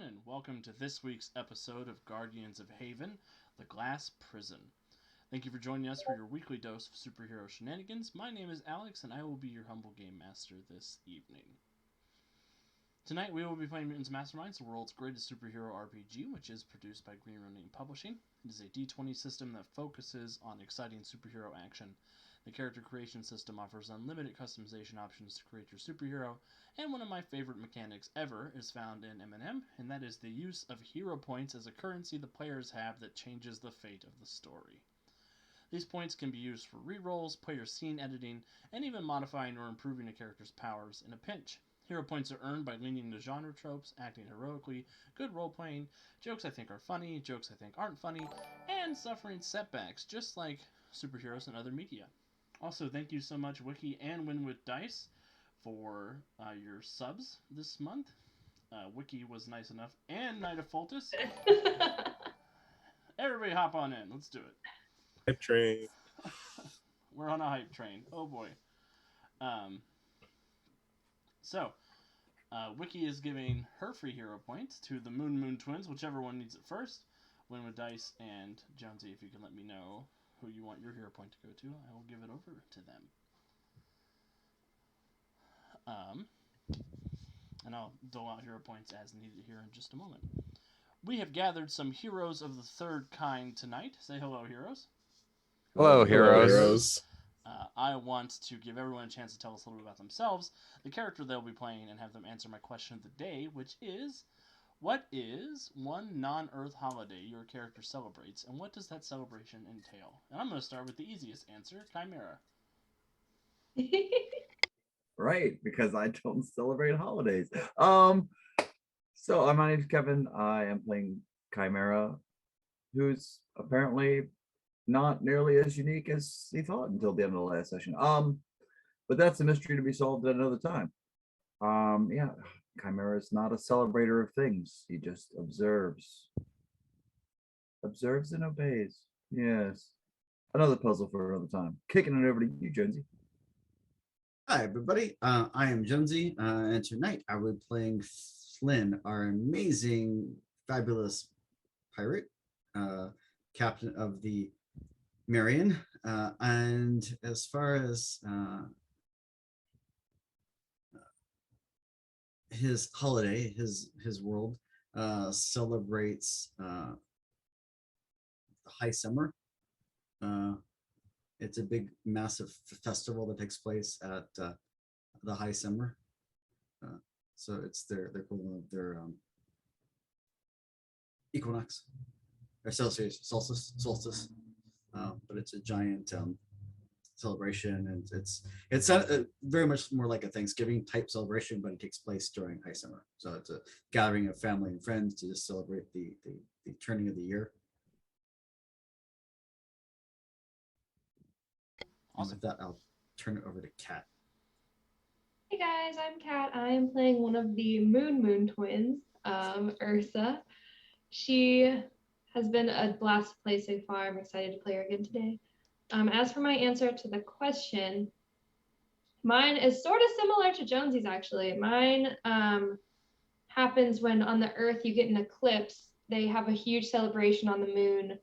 and welcome to this week's episode of Guardians of Haven, The Glass Prison. Thank you for joining us for your weekly dose of superhero shenanigans. My name is Alex, and I will be your humble game master this evening. Tonight we will be playing Mutants Masterminds, the world's greatest superhero RPG, which is produced by Green Ronin Publishing. It is a D20 system that focuses on exciting superhero action. The character creation system offers unlimited customization options to create your superhero, and one of my favorite mechanics ever is found in M&M, and that is the use of hero points as a currency the players have that changes the fate of the story. These points can be used for rerolls, player scene editing, and even modifying or improving a character's powers in a pinch. Hero points are earned by leaning into genre tropes, acting heroically, good role-playing, jokes I think are funny, jokes I think aren't funny, and suffering setbacks, just like superheroes and other media. Also, thank you so much, Wiki and Winwood Dice, for your subs this month. Wiki was nice enough, and Knight of Foltus. Everybody hop on in. Let's do it. Hype train. We're on a hype train. Oh boy. Wiki is giving her free hero points to the Moon twins, whichever one needs it first. Winwood Dice and Jonesy, if you can let me know who you want your hero point to go to, I will give it over to them. And I'll dole out hero points as needed here in just a moment. We have gathered some heroes of the third kind tonight. Say hello, heroes. Hello, heroes. I want to give everyone a chance to tell us a little bit about themselves, the character they'll be playing, and have them answer my question of the day, which is, what is one non-Earth holiday your character celebrates, and what does that celebration entail? And I'm going to start with the easiest answer, Chimera. Right, because I don't celebrate holidays. So my name's Kevin. I am playing Chimera, who's apparently not nearly as unique as he thought until the end of the last session. But that's a mystery to be solved at another time. Yeah, Chimera is not a celebrator of things. He just observes and obeys. Yes, another puzzle for another time. Kicking it over to you, Jonesy. Hi, everybody. I am Jonesy, and tonight I will be playing Flynn, our amazing, fabulous pirate, captain of the Marion. And as far as his holiday, his world celebrates the high summer. It's a big, massive festival that takes place at the high summer. So it's their equivalent of their equinox or solstice. But it's a giant celebration, and it's very much more like a Thanksgiving type celebration, but it takes place during high summer. So it's a gathering of family and friends to just celebrate the turning of the year. Awesome. And with that, I'll turn it over to Kat. Hey guys, I'm Kat. I am playing one of the Moon twins, Ursa. She has been a blast to play so far. I'm excited to play her again today. As for my answer to the question, mine is sort of similar to Jonesy's actually. Mine happens when on the Earth you get an eclipse. They have a huge celebration on the moon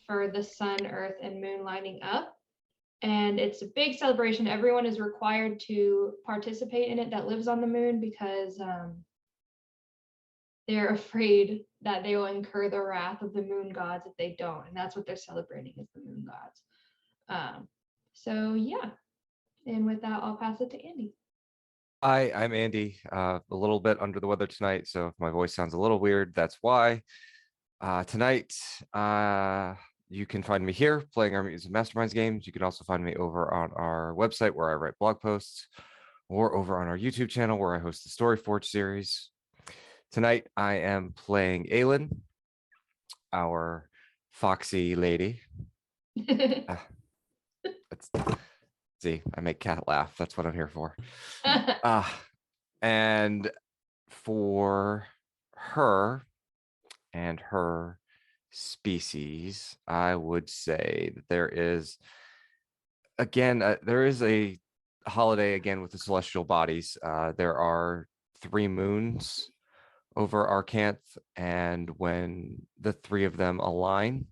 for the sun, Earth, and moon lining up. And it's a big celebration. Everyone is required to participate in it that lives on the moon because they're afraid that they will incur the wrath of the moon gods if they don't. And that's what they're celebrating, is the moon gods. So yeah. And with that, I'll pass it to Andy. Hi, I'm Andy. A little bit under the weather tonight, so if my voice sounds a little weird, that's why. Tonight, you can find me here playing our Mutants and Masterminds games. You can also find me over on our website where I write blog posts, or over on our YouTube channel where I host the Storyforge series. Tonight, I am playing Aelin, our foxy lady. See, I make Kat laugh. That's what I'm here for. And for her and her species, I would say that there is a holiday again with the celestial bodies. There are 3 moons over Arcanth, and when the three of them align,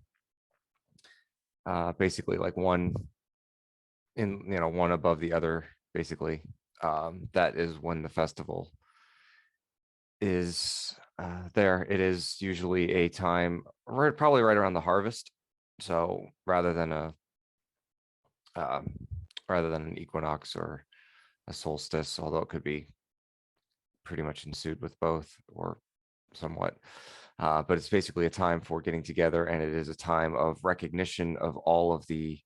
basically like one one above the other, basically, that is when the festival is there. It is usually a time probably right around the harvest. So rather than an equinox or a solstice, although it could be pretty much ensued with both or somewhat. But it's basically a time for getting together, and it is a time of recognition of all of the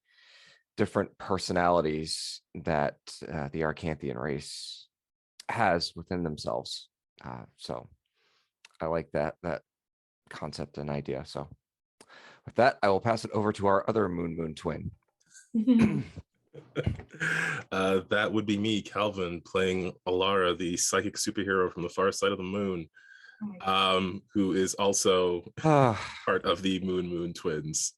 different personalities that the Arcanthian race has within themselves. So I like that concept and idea. So with that, I will pass it over to our other Moon twin. That would be me, Calvin, playing Alara, the psychic superhero from the far side of the moon, who is also part of the Moon twins.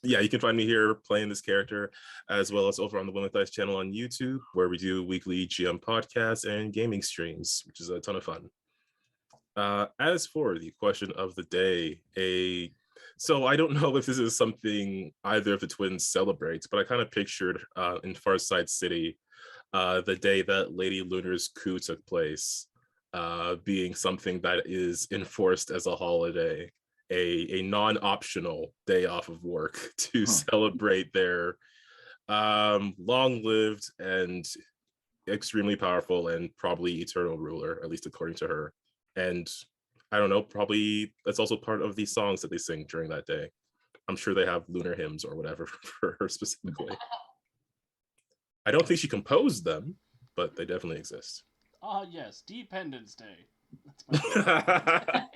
Yeah, you can find me here playing this character, as well as over on the Women Dice channel on YouTube, where we do weekly GM podcasts and gaming streams, which is a ton of fun. As for the question of the day, so I don't know if this is something either of the twins celebrates, but I kind of pictured in Farside City, the day that Lady Lunar's coup took place, being something that is enforced as a holiday, a non-optional day off of work to celebrate their long-lived and extremely powerful and probably eternal ruler, at least according to her. And I don't know, probably that's also part of the songs that they sing during that day. I'm sure they have lunar hymns or whatever for her specifically. I don't think she composed them, but they definitely exist. Yes, Dependence Day. I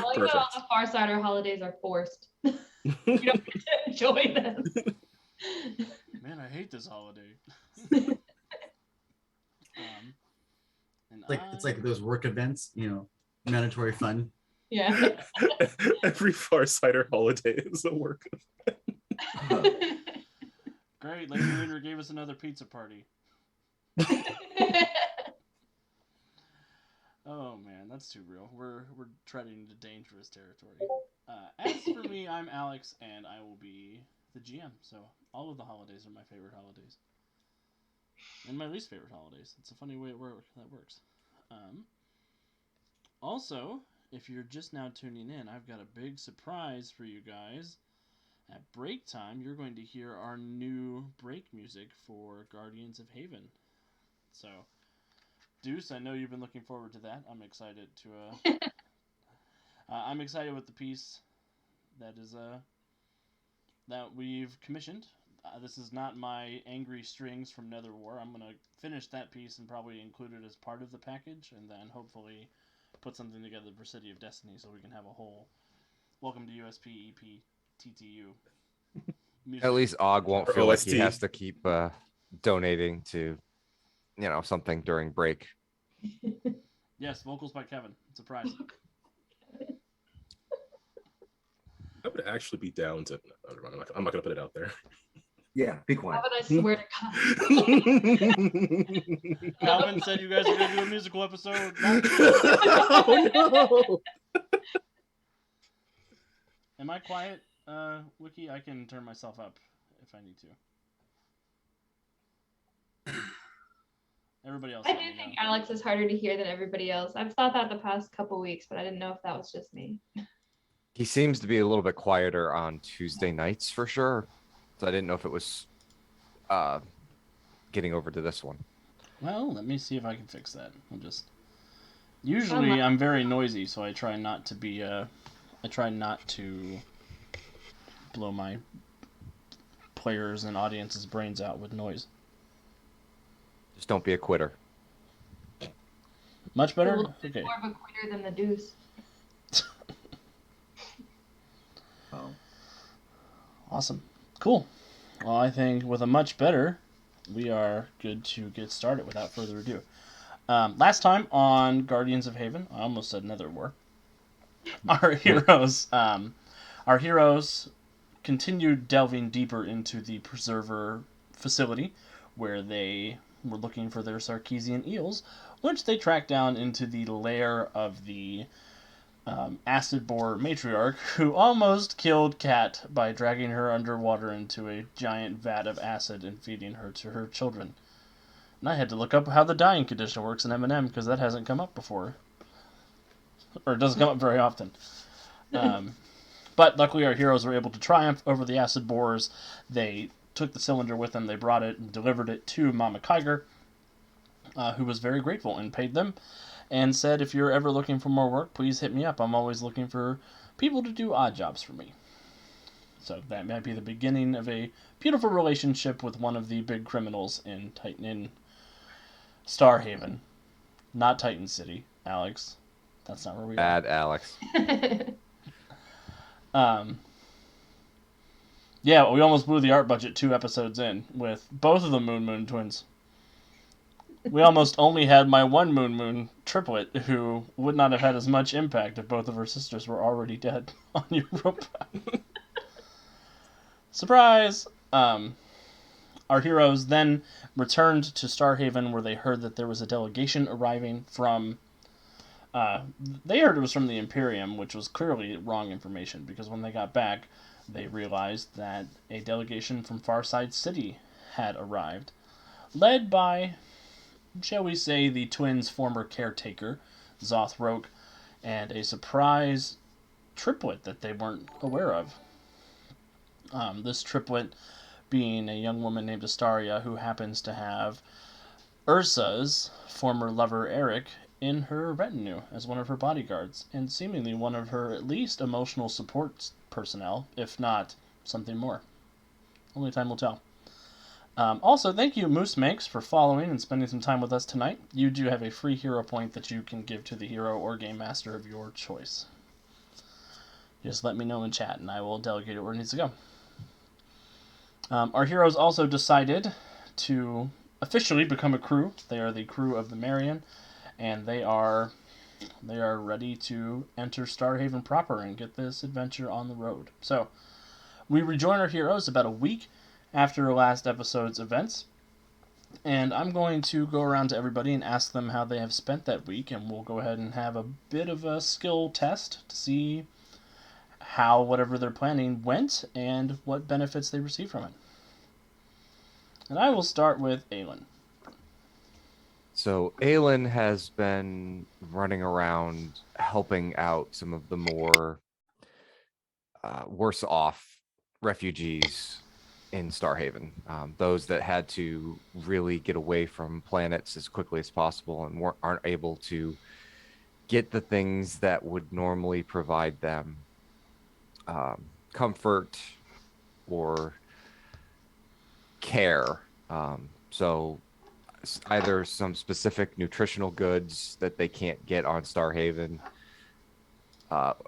like that all the Farsider holidays are forced. You don't get to enjoy them. Man, I hate this holiday. It's like those work events, mandatory fun. Yeah. Every Farsider holiday is a work event. Great, Lady Lunar gave us another pizza party. Oh man, that's too real. We're treading into dangerous territory. As for me, I'm Alex, and I will be the GM. So all of the holidays are my favorite holidays, and my least favorite holidays. It's a funny way that works. Also, if you're just now tuning in, I've got a big surprise for you guys. At break time, you're going to hear our new break music for Guardians of Haven. So, Deuce, I know you've been looking forward to that. I'm excited to. I'm excited with the piece that is that we've commissioned. This is not my angry strings from Netherwar. I'm gonna finish that piece and probably include it as part of the package, and then hopefully put something together for City of Destiny so we can have a whole Welcome to USP EP TTU. At least Og won't feel like he OST. has to keep donating to, something during break. Yes, vocals by Kevin. Surprise. I would actually be down to. I'm not gonna put it out there. Yeah, be quiet. But I swear to God. Calvin said you guys are going to do a musical episode. Oh no! Am I quiet, Wiki? I can turn myself up if I need to. Everybody else. I do think Alex is harder to hear than everybody else. I've thought that the past couple weeks, but I didn't know if that was just me. He seems to be a little bit quieter on Tuesday nights for sure. So I didn't know if it was getting over to this one. Well, let me see if I can fix that. Usually I'm very noisy, so I try not to be. I try not to blow my players and audience's brains out with noise. Just don't be a quitter. Much better? A little bit Okay. more of a quitter than the Deuce. Oh. Awesome. Cool. Well, I think with a much better, we are good to get started without further ado. Last time on Guardians of Haven, I almost said Netherwar. Our heroes continued delving deeper into the Preserver facility, where they were looking for their Sarkeesian eels, which they tracked down into the lair of the acid boar matriarch, who almost killed Kat by dragging her underwater into a giant vat of acid and feeding her to her children. And I had to look up how the dying condition works in M&M because that hasn't come up before. Or it doesn't come up very often. But luckily our heroes were able to triumph over the acid boars. They took the cylinder with them, they brought it and delivered it to Mama Kiger, who was very grateful and paid them, and said, if you're ever looking for more work, please hit me up. I'm always looking for people to do odd jobs for me. So that might be the beginning of a beautiful relationship with one of the big criminals in Starhaven. Not Titan City, Alex. That's not where we are. Bad Alex. Yeah, we almost blew the art budget 2 episodes in with both of the Moon twins. We almost only had my one Moon triplet, who would not have had as much impact if both of her sisters were already dead on Europa. Surprise! Our heroes then returned to Starhaven, where they heard that there was a delegation arriving from... they heard it was from the Imperium, which was clearly wrong information, because when they got back, they realized that a delegation from Farside City had arrived, led by, shall we say, the twins' former caretaker, Zoth Roke, and a surprise triplet that they weren't aware of. This triplet being a young woman named Astaria, who happens to have Ursa's former lover, Eric, in her retinue as one of her bodyguards, and seemingly one of her at least emotional support personnel, if not something more. Only time will tell. Also, thank you, Moose Makes, for following and spending some time with us tonight. You do have a free hero point that you can give to the hero or game master of your choice. Just let me know in chat, and I will delegate it where it needs to go. Our heroes also decided to officially become a crew. They are the crew of the Marion, and they are ready to enter Starhaven proper and get this adventure on the road. So, we rejoin our heroes about a week after last episode's events, and I'm going to go around to everybody and ask them how they have spent that week, and we'll go ahead and have a bit of a skill test to see how whatever they're planning went and what benefits they receive from it. And I will start with Aelin. So Aelin has been running around helping out some of the more worse off refugees in Starhaven, those that had to really get away from planets as quickly as possible and aren't able to get the things that would normally provide them comfort or care. So either some specific nutritional goods that they can't get on Starhaven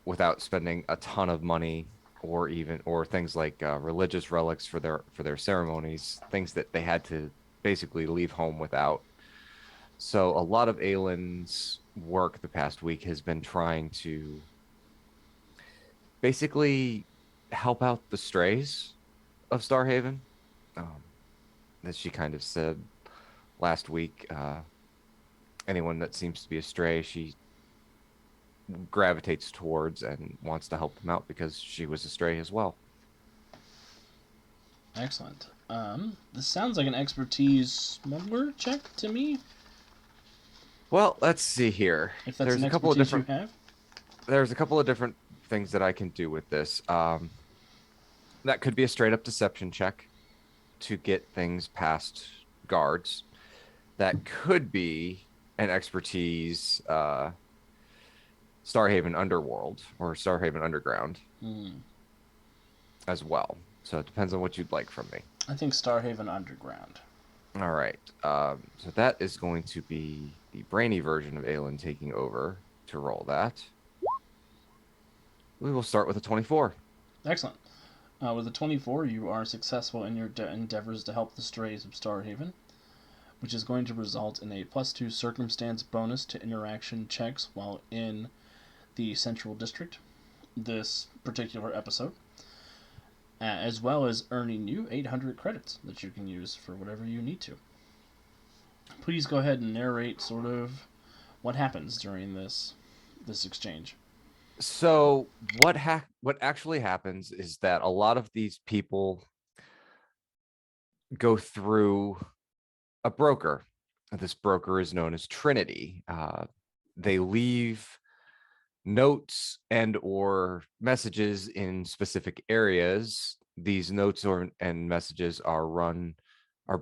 without spending a ton of money, or things like religious relics for their ceremonies, things that they had to basically leave home without. So a lot of Aelin's work the past week has been trying to basically help out the strays of Starhaven. As she kind of said last week, anyone that seems to be a stray, she gravitates towards and wants to help them out because she was a stray as well. Excellent. This sounds like an expertise smuggler check to me. Well, let's see here. If that's an expertise you have. There's a couple of different things that I can do with this. That could be a straight up deception check to get things past guards. That could be an expertise Starhaven Underworld or Starhaven Underground as well. So it depends on what you'd like from me. I think Starhaven Underground. All right. So that is going to be the brainy version of Aelin taking over to roll that. We will start with a 24. Excellent. With a 24, you are successful in your endeavors to help the strays of Starhaven, which is going to result in a +2 circumstance bonus to interaction checks while in the Central District this particular episode, as well as earning you 800 credits that you can use for whatever you need to. please go ahead and narrate sort of what happens during this exchange. So what actually happens is that a lot of these people go through a broker. This broker is known as Trinity. They leave notes and or messages in specific areas. These notes and messages are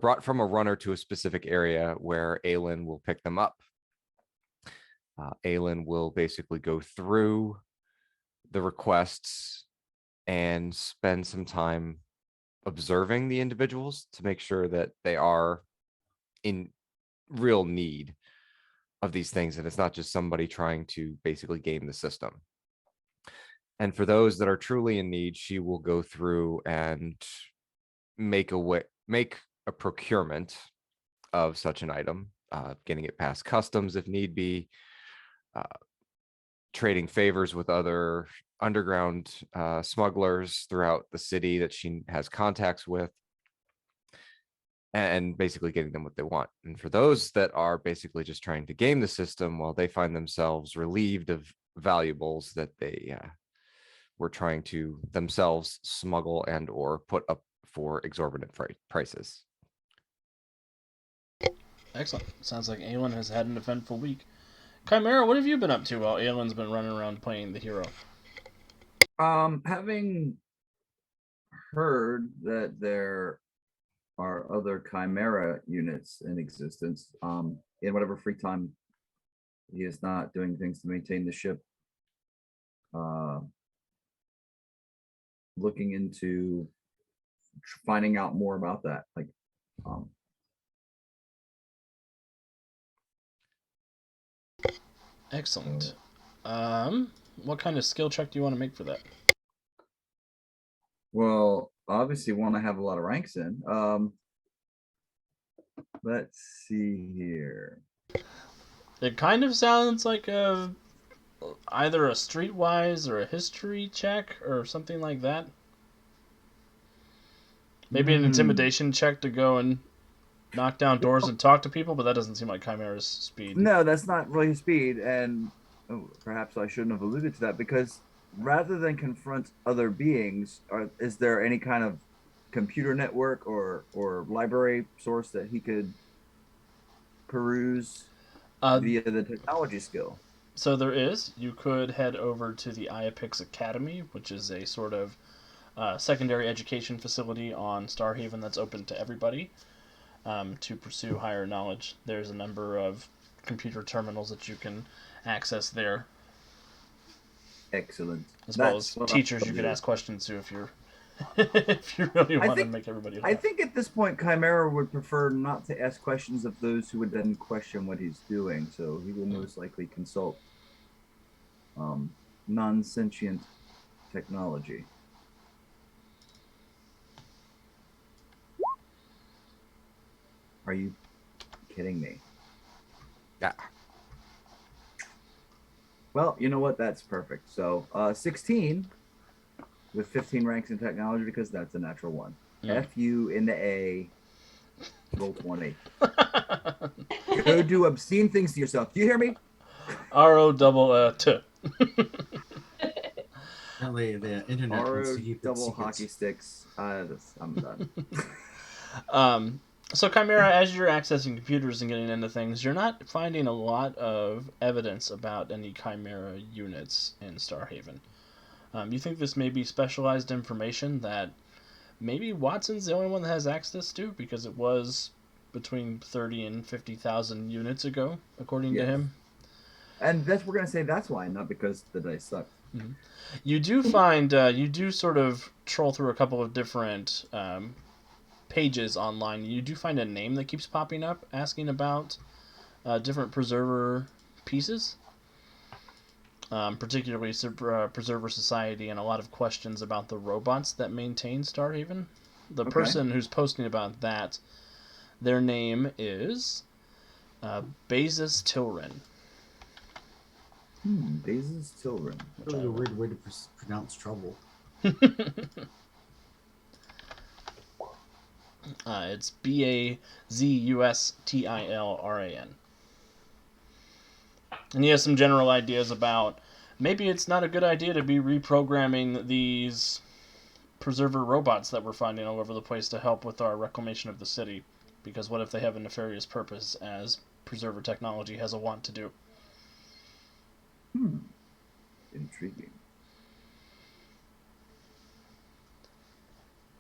brought from a runner to a specific area where Aelin will pick them up. Aelin will basically go through the requests and spend some time observing the individuals to make sure that they are in real need of these things, and it's not just somebody trying to basically game the system. And for those that are truly in need, she will go through and make a procurement of such an item, getting it past customs if need be, trading favors with other underground smugglers throughout the city that she has contacts with, and basically getting them what they want. And for those that are basically just trying to game the system, while they find themselves relieved of valuables that they were trying to themselves smuggle and or put up for exorbitant prices. Excellent. Sounds like Aelin has had an eventful week. Chimera, what have you been up to while Aelin's been running around playing the hero? Having heard that there are other Chimera units in existence, in whatever free time he is not doing things to maintain the ship, looking into finding out more about that, like, Excellent. What kind of skill check do you want to make for that? well, obviously one I have a lot of ranks in. Let's see here. It kind of sounds like either a streetwise or a history check or something like that. Maybe an intimidation check to go and knock down doors and talk to people, but that doesn't seem like Chimera's speed. No, that's not really speed, and perhaps I shouldn't have alluded to that, because rather than confront other beings, is there any kind of computer network or library source that he could peruse via the technology skill? So there is. You could head over to the Iapix Academy, which is a sort of secondary education facility on Starhaven that's open to everybody to pursue higher knowledge. There's a number of computer terminals that you can access there. Excellent. As well as teachers you could ask questions to if you're if you really want to make everybody laugh. I think at this point Chimera would prefer not to ask questions of those who would then question what he's doing, so he will most likely consult non-sentient technology. Are you kidding me? Yeah. Well, you know what? That's perfect. So 16 with 15 ranks in technology, because that's a natural one. F-U in the A, roll 20. Go do obscene things to yourself. Do you hear me? R-O-double-T. Apparently the internet wants to keep double secrets. hockey sticks. I'm So done. Chimera, as you're accessing computers and getting into things, you're not finding a lot of evidence about any Chimera units in Starhaven. You think this may be specialized information that maybe Watson's the only one that has access to, because it was between 30 and 50,000 units ago, according to him. And we're going to say that's why, not because the dice suck. Mm-hmm. You do find, you do sort of troll through a couple of different pages online. You do find a name that keeps popping up asking about different preserver pieces, particularly Preserver Society, and a lot of questions about the robots that maintain Starhaven. The person who's posting about that, their name is Bezos Tilrin. Bezos Tilrin. Really a weird way to pronounce trouble. It's Bazustilran. And he has some general ideas about maybe it's not a good idea to be reprogramming these preserver robots that we're finding all over the place to help with our reclamation of the city. Because what if they have a nefarious purpose, as preserver technology has a want to do? Intriguing.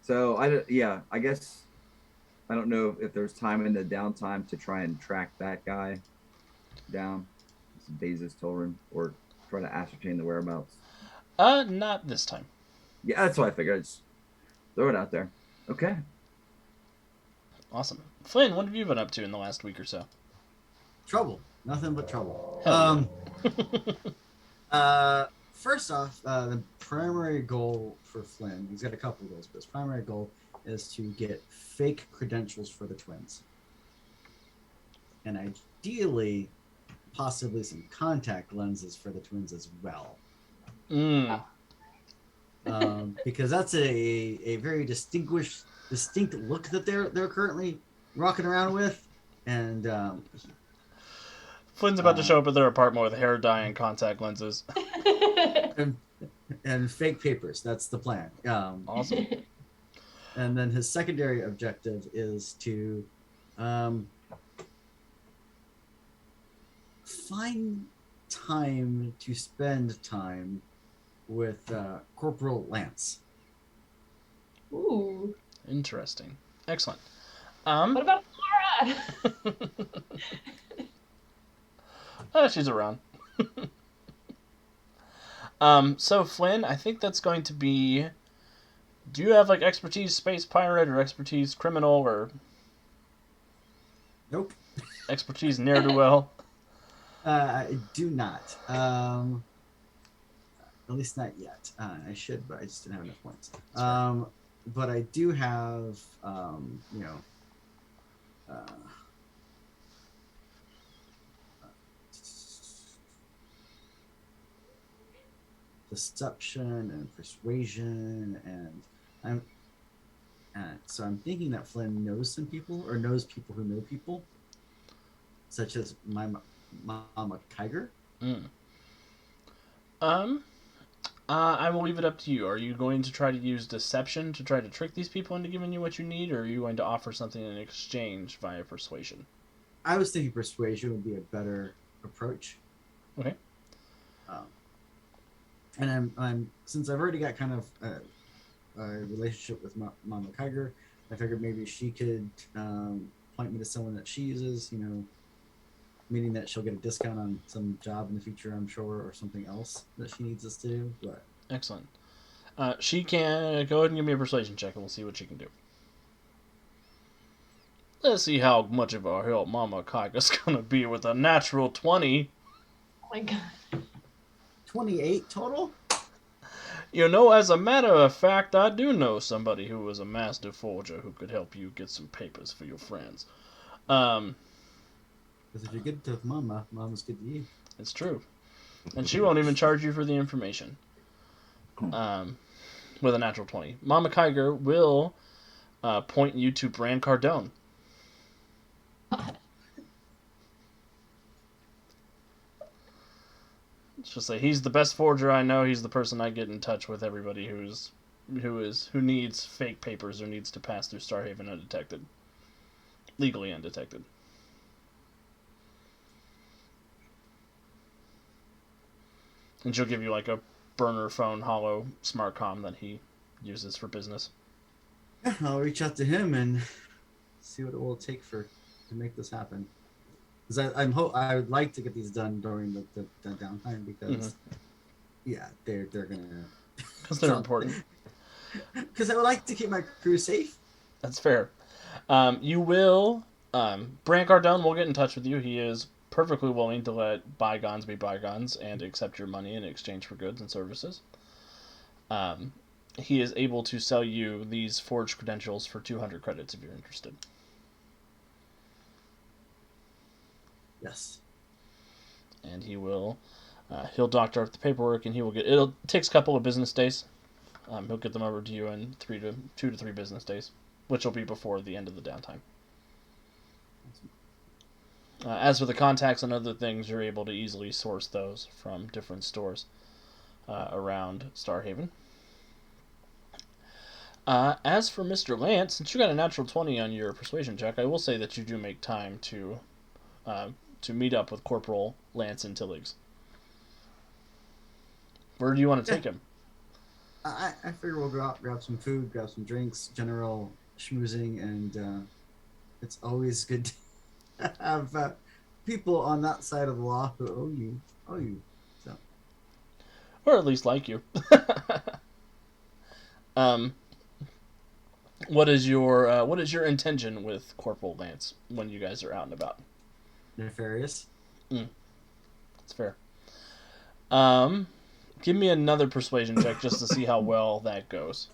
So I guess I don't know if there's time in the downtime to try and track that guy down, Bezos Torin, or try to ascertain the whereabouts. Not this time. Yeah, that's what I figured. Just throw it out there. Okay. Awesome. Flynn, what have you been up to in the last week or so? Trouble. Nothing but trouble. Hell First off, the primary goal for Flynn, he's got a couple of goals, but his primary goal is to get fake credentials for the twins. And ideally, possibly some contact lenses for the twins as well. Because that's a very distinct look that they're currently rocking around with. And Flynn's about to show up at their apartment with hair dye and contact lenses. and fake papers. That's the plan. Awesome. And then his secondary objective is to find time to spend time with Corporal Lance. Ooh. Interesting. Excellent. What about Laura? She's around. So Flynn, I think that's going to be. Do you have like expertise space pirate or expertise criminal or Nope. expertise ne'er do well? I do not. At least not yet. I should, but I just didn't have enough points. But I do have, deception and persuasion, and so I'm thinking that Flynn knows some people or knows people who know people, such as my Mama Kiger. I will leave it up to you. Are you going to try to use deception to try to trick these people into giving you what you need, or are you going to offer something in exchange via persuasion? I was thinking persuasion would be a better approach. Okay. And I'm since I've already got kind of a relationship with Mama Kiger, I figured maybe she could point me to someone that she uses, meaning that she'll get a discount on some job in the future, I'm sure, or something else that she needs us to do. But Excellent. She can go ahead and give me a persuasion check, and we'll see what she can do. Let's see how much of a help Mama Kiger's gonna be with a natural 20. Oh my god. 28 total? As a matter of fact, I do know somebody who was a master forger who could help you get some papers for your friends. Because if you're good to Mama, Mama's good to you. It's true. And she won't even charge you for the information. With a natural 20. Mama Kiger will point you to Bran Cardone. She'll say, he's the best forger I know. He's the person I get in touch with everybody who needs fake papers or needs to pass through Starhaven undetected. Legally undetected. And she'll give you like a burner phone hollow smart comm that he uses for business. Yeah, I'll reach out to him and see what it will take to make this happen. Because I would like to get these done during the downtime because they're gonna because they're important. Because I would like to keep my crew safe. That's fair. You will. Bran Cardone will get in touch with you. He is perfectly willing to let bygones be bygones and accept your money in exchange for goods and services. He is able to sell you these forged credentials for 200 credits if you're interested. Yes. And he'll doctor up the paperwork, and it takes a couple of business days. He'll get them over to you in 2 to 3 business days. which will be before the end of the downtime. As for the contacts and other things, you're able to easily source those from different stores around Starhaven. As for Mr. Lance, since you got a natural 20 on your persuasion check, I will say that you do make time to meet up with Corporal Lance and Tilligs. Where do you want to take him? I figure we'll go out, grab some food, grab some drinks, general schmoozing, and it's always good to have people on that side of the law who owe you. So, Or at least like you. What is your intention with Corporal Lance when you guys are out and about? nefarious. That's fair. Give me another persuasion check just to see how well that goes.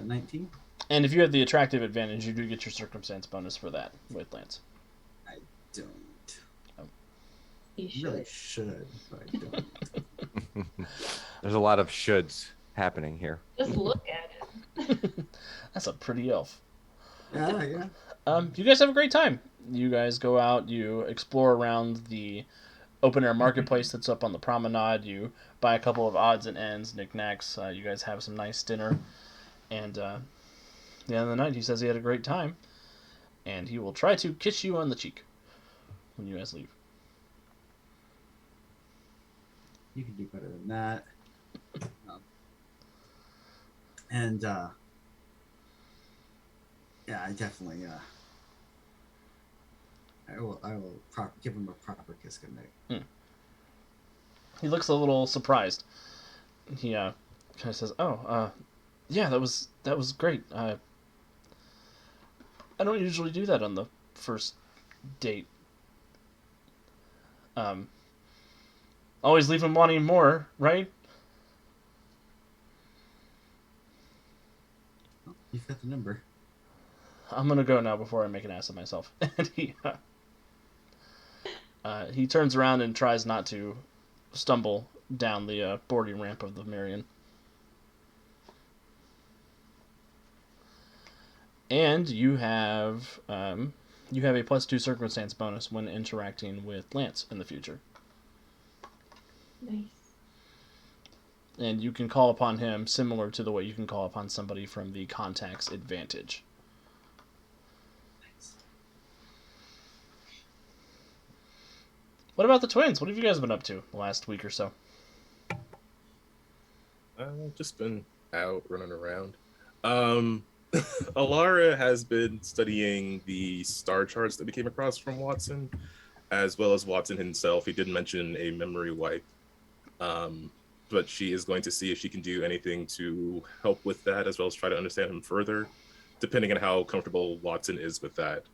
19. And if you have the attractive advantage, you do get your circumstance bonus for that with Lance. I don't. You Really should. should, but I don't. There's a lot of shoulds happening here. Just look at it. That's a pretty elf. Yeah. You guys have a great time. You guys go out, you explore around the open air marketplace that's up on the promenade. You buy a couple of odds and ends, knickknacks. You guys have some nice dinner. And at the end of the night, he says he had a great time. And he will try to kiss you on the cheek when you guys leave. You can do better than that. And yeah, I definitely I will give him a proper kiss goodnight. He looks a little surprised. He kind of says, "Oh, yeah, that was great. I don't usually do that on the first date. Always leave him wanting more, right?" You've got the number. I'm gonna go now before I make an ass of myself. And he turns around and tries not to stumble down the boarding ramp of the Marion. And you have a +2 circumstance bonus when interacting with Lance in the future. Nice. And you can call upon him similar to the way you can call upon somebody from the contact's advantage. What about the twins? What have you guys been up to the last week or so? Just been out running around. Alara has been studying the star charts that we came across from Watson, as well as Watson himself. He did mention a memory wipe, but she is going to see if she can do anything to help with that, as well as try to understand him further, depending on how comfortable Watson is with that.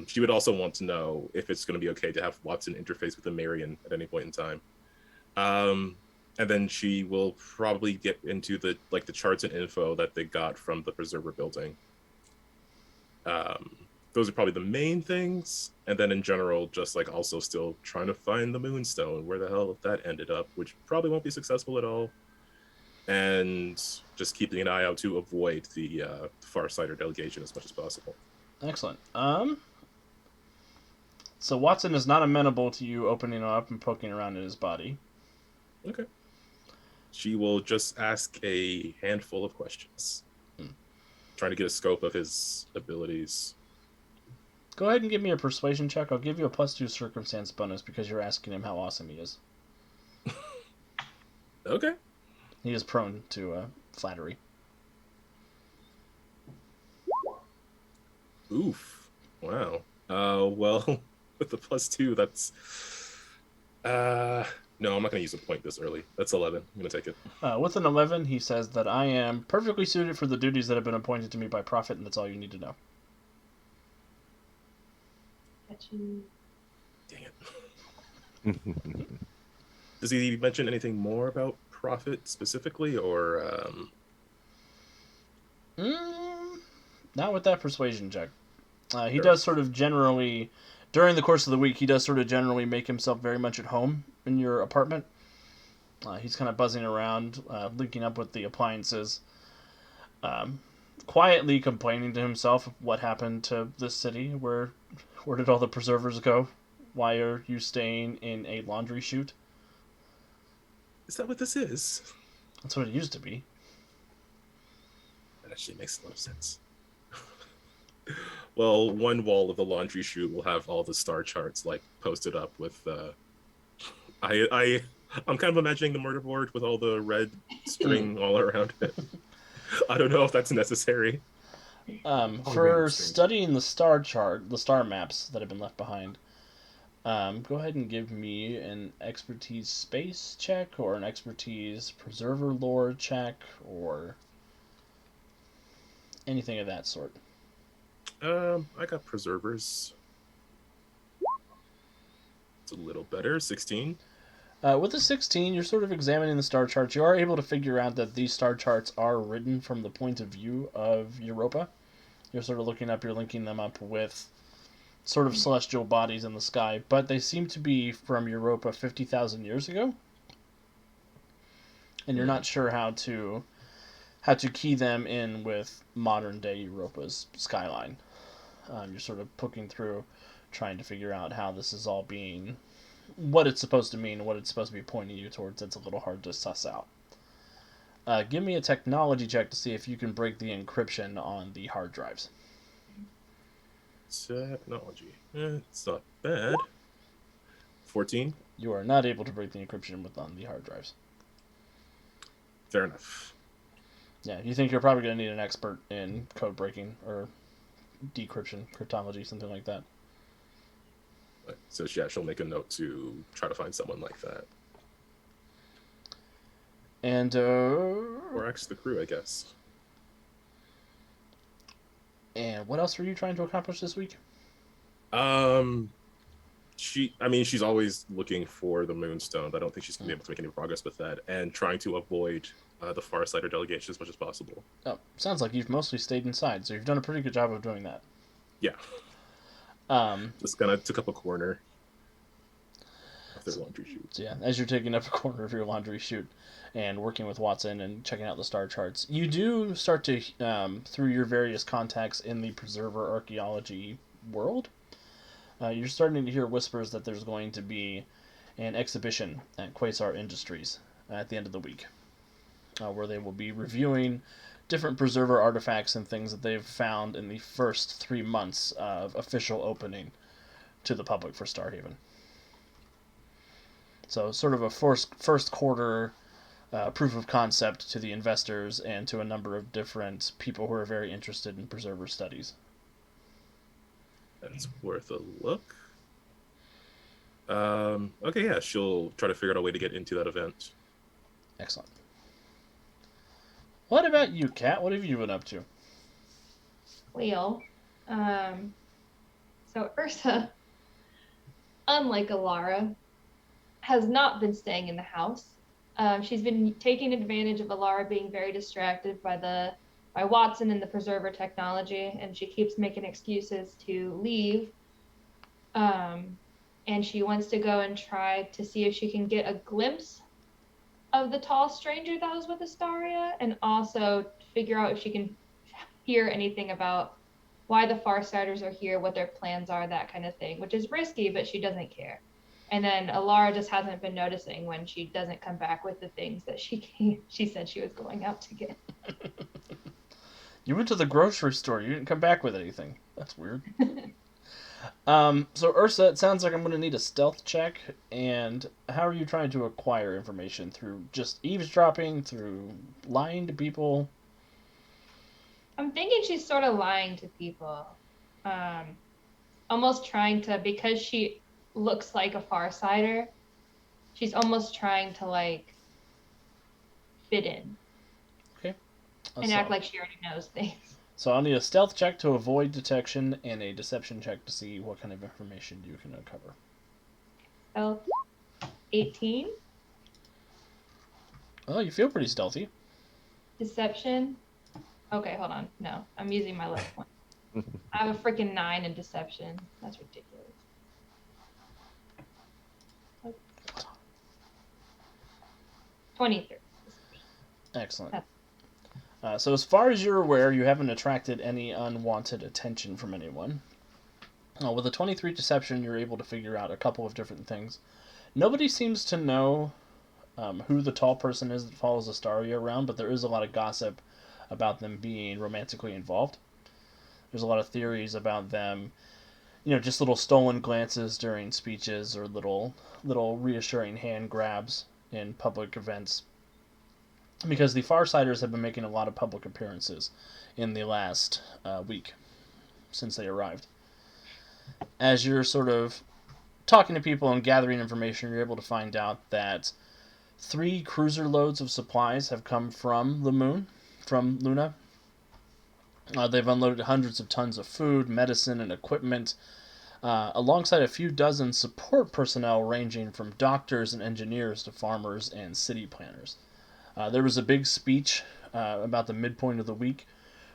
She would also want to know if it's going to be okay to have Watson interface with the Marion at any point in time. And then she will probably get into the charts and info that they got from the preserver building. Those are probably the main things. And then in general, just also still trying to find the Moonstone, where the hell that ended up, which probably won't be successful at all. And just keeping an eye out to avoid the Farsighter delegation as much as possible. Excellent. So Watson is not amenable to you opening up and poking around in his body. Okay. She will just ask a handful of questions, trying to get a scope of his abilities. Go ahead and give me a persuasion check. I'll give you a +2 circumstance bonus because you're asking him how awesome he is. Okay. He is prone to flattery. Oof. Wow. Well, with the +2, that's... No, I'm not going to use a point this early. That's 11. I'm going to take it. With an 11, he says that I am perfectly suited for the duties that have been appointed to me by Prophet, and that's all you need to know. Dang it. Does he mention anything more about Prophet specifically, or... Not with that persuasion check. He does sort of generally, during the course of the week, he does sort of generally make himself very much at home in your apartment. He's kind of buzzing around, linking up with the appliances, um, quietly complaining to himself of what happened to this city. Where did all the preservers go? Why are you staying in a laundry chute? Is that what this is? That's what it used to be. That actually makes a lot of sense. Well, one wall of the laundry chute will have all the star charts like posted up with I'm kind of imagining the murder board with all the red string all around it. I don't know if that's necessary. For studying the star chart, the star maps that have been left behind, go ahead and give me an expertise space check or an expertise preserver lore check or anything of that sort. I got preservers. It's a little better, 16. With a 16, you're sort of examining the star charts. You are able to figure out that these star charts are written from the point of view of Europa. You're sort of looking up, you're linking them up with sort of celestial bodies in the sky, but they seem to be from Europa 50,000 years ago. And you're not sure how to key them in with modern day Europa's skyline. You're sort of poking through, trying to figure out how this is all being, what it's supposed to mean, what it's supposed to be pointing you towards. It's a little hard to suss out. Give me a technology check to see if you can break the encryption on the hard drives. Technology. It's not bad. 14. You are not able to break the encryption on the hard drives. Fair enough. Yeah, you think you're probably going to need an expert in code breaking or decryption, cryptology, something like that. So she'll make a note to try to find someone like that. And or ask the crew, I guess. And what else were you trying to accomplish this week? She's always looking for the Moonstone, but I don't think she's gonna be able to make any progress with that, and trying to avoid the Farsighter delegation as much as possible. Oh, sounds like you've mostly stayed inside, so you've done a pretty good job of doing that. Yeah. Just kind of took up a corner of their laundry chute. So yeah, as you're taking up a corner of your laundry chute and working with Watson and checking out the star charts, you do start to, through your various contacts in the preserver archaeology world, you're starting to hear whispers that there's going to be an exhibition at Quasar Industries at the end of the week, where they will be reviewing different preserver artifacts and things that they've found in the first 3 months of official opening to the public for Starhaven. So sort of a first quarter proof of concept to the investors and to a number of different people who are very interested in preserver studies. That's worth a look. Okay, yeah, she'll try to figure out a way to get into that event. Excellent. What about you, Kat? What have you been up to? Well, so Ursa, unlike Alara, has not been staying in the house. She's been taking advantage of Alara being very distracted by Watson and the preserver technology, and she keeps making excuses to leave. And she wants to go and try to see if she can get a glimpse of the tall stranger that was with Astaria, and also figure out if she can hear anything about why the Farsighters are here, what their plans are, that kind of thing, which is risky, but she doesn't care. And then Alara just hasn't been noticing when she doesn't come back with the things that she said she was going out to get. You went to the grocery store. You didn't come back with anything. That's weird. So Ursa, it sounds like I'm going to need a stealth check. And how are you trying to acquire information? Through just eavesdropping? Through lying to people? I'm thinking she's sort of lying to people. Almost trying to, because she looks like a Farsighter, she's almost trying to like fit in. Okay. And act like she already knows things. So I'll need a stealth check to avoid detection and a deception check to see what kind of information you can uncover. Stealth 18. Oh, you feel pretty stealthy. Deception. Okay, hold on. No, I'm using my left one. I have a freaking 9 in deception. That's ridiculous. 23. Excellent. So as far as you're aware, you haven't attracted any unwanted attention from anyone. With a 23 deception, you're able to figure out a couple of different things. Nobody seems to know who the tall person is that follows Astaria around, but there is a lot of gossip about them being romantically involved. There's a lot of theories about them, just little stolen glances during speeches or little reassuring hand grabs in public events. Because the Farsiders have been making a lot of public appearances in the last week since they arrived. As you're sort of talking to people and gathering information, you're able to find out that 3 cruiser loads of supplies have come from the moon, from Luna. They've unloaded hundreds of tons of food, medicine, and equipment, alongside a few dozen support personnel ranging from doctors and engineers to farmers and city planners. There was a big speech about the midpoint of the week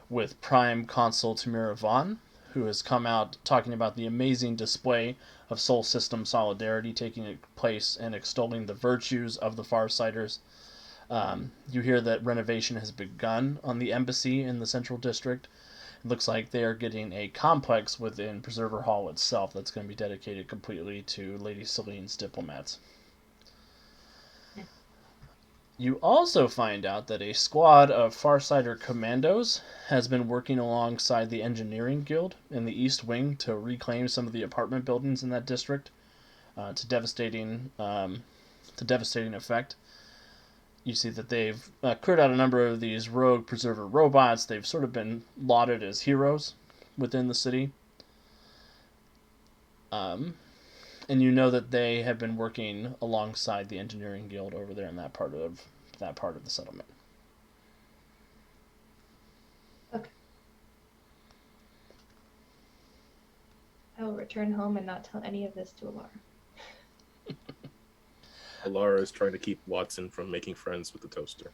with Prime Consul Tamira Vaughn, who has come out talking about the amazing display of Sol System solidarity taking place and extolling the virtues of the Farsiders. You hear that renovation has begun on the embassy in the Central District. It looks like they are getting a complex within Preserver Hall itself that's going to be dedicated completely to Lady Celine's diplomats. You also find out that a squad of Farsider commandos has been working alongside the Engineering Guild in the East Wing to reclaim some of the apartment buildings in that district to devastating effect. You see that they've cleared out a number of these rogue preserver robots. They've sort of been lauded as heroes within the city. And you know that they have been working alongside the Engineering Guild over there in that part of the settlement. Okay. I will return home and not tell any of this to Alara. Alara is trying to keep Watson from making friends with the toaster.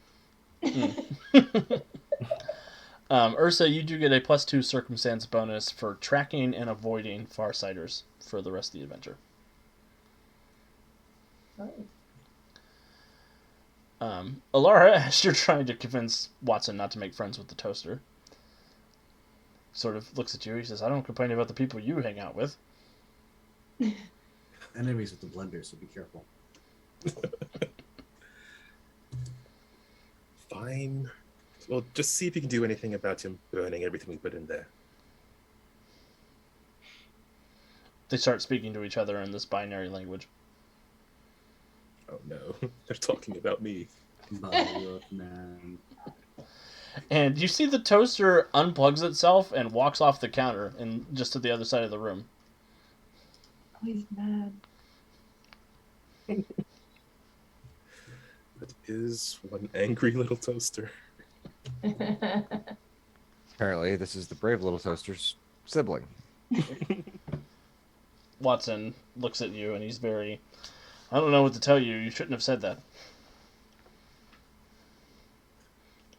Ursa, you do get a +2 circumstance bonus for tracking and avoiding Farsiders for the rest of the adventure. Alara, as you're trying to convince Watson not to make friends with the toaster, sort of looks at you. He says, "I don't complain about the people you hang out with." Enemies with the blender, so be careful. Fine. Well, just see if you can do anything about him burning everything we put in there. They start speaking to each other in this binary language. Oh no, they're talking about me. Man. And you see the toaster unplugs itself and walks off the counter and just to the other side of the room. Oh, he's mad. That is one angry little toaster. Apparently, this is the brave little toaster's sibling. Watson looks at you and he's very, "I don't know what to tell you. You shouldn't have said that."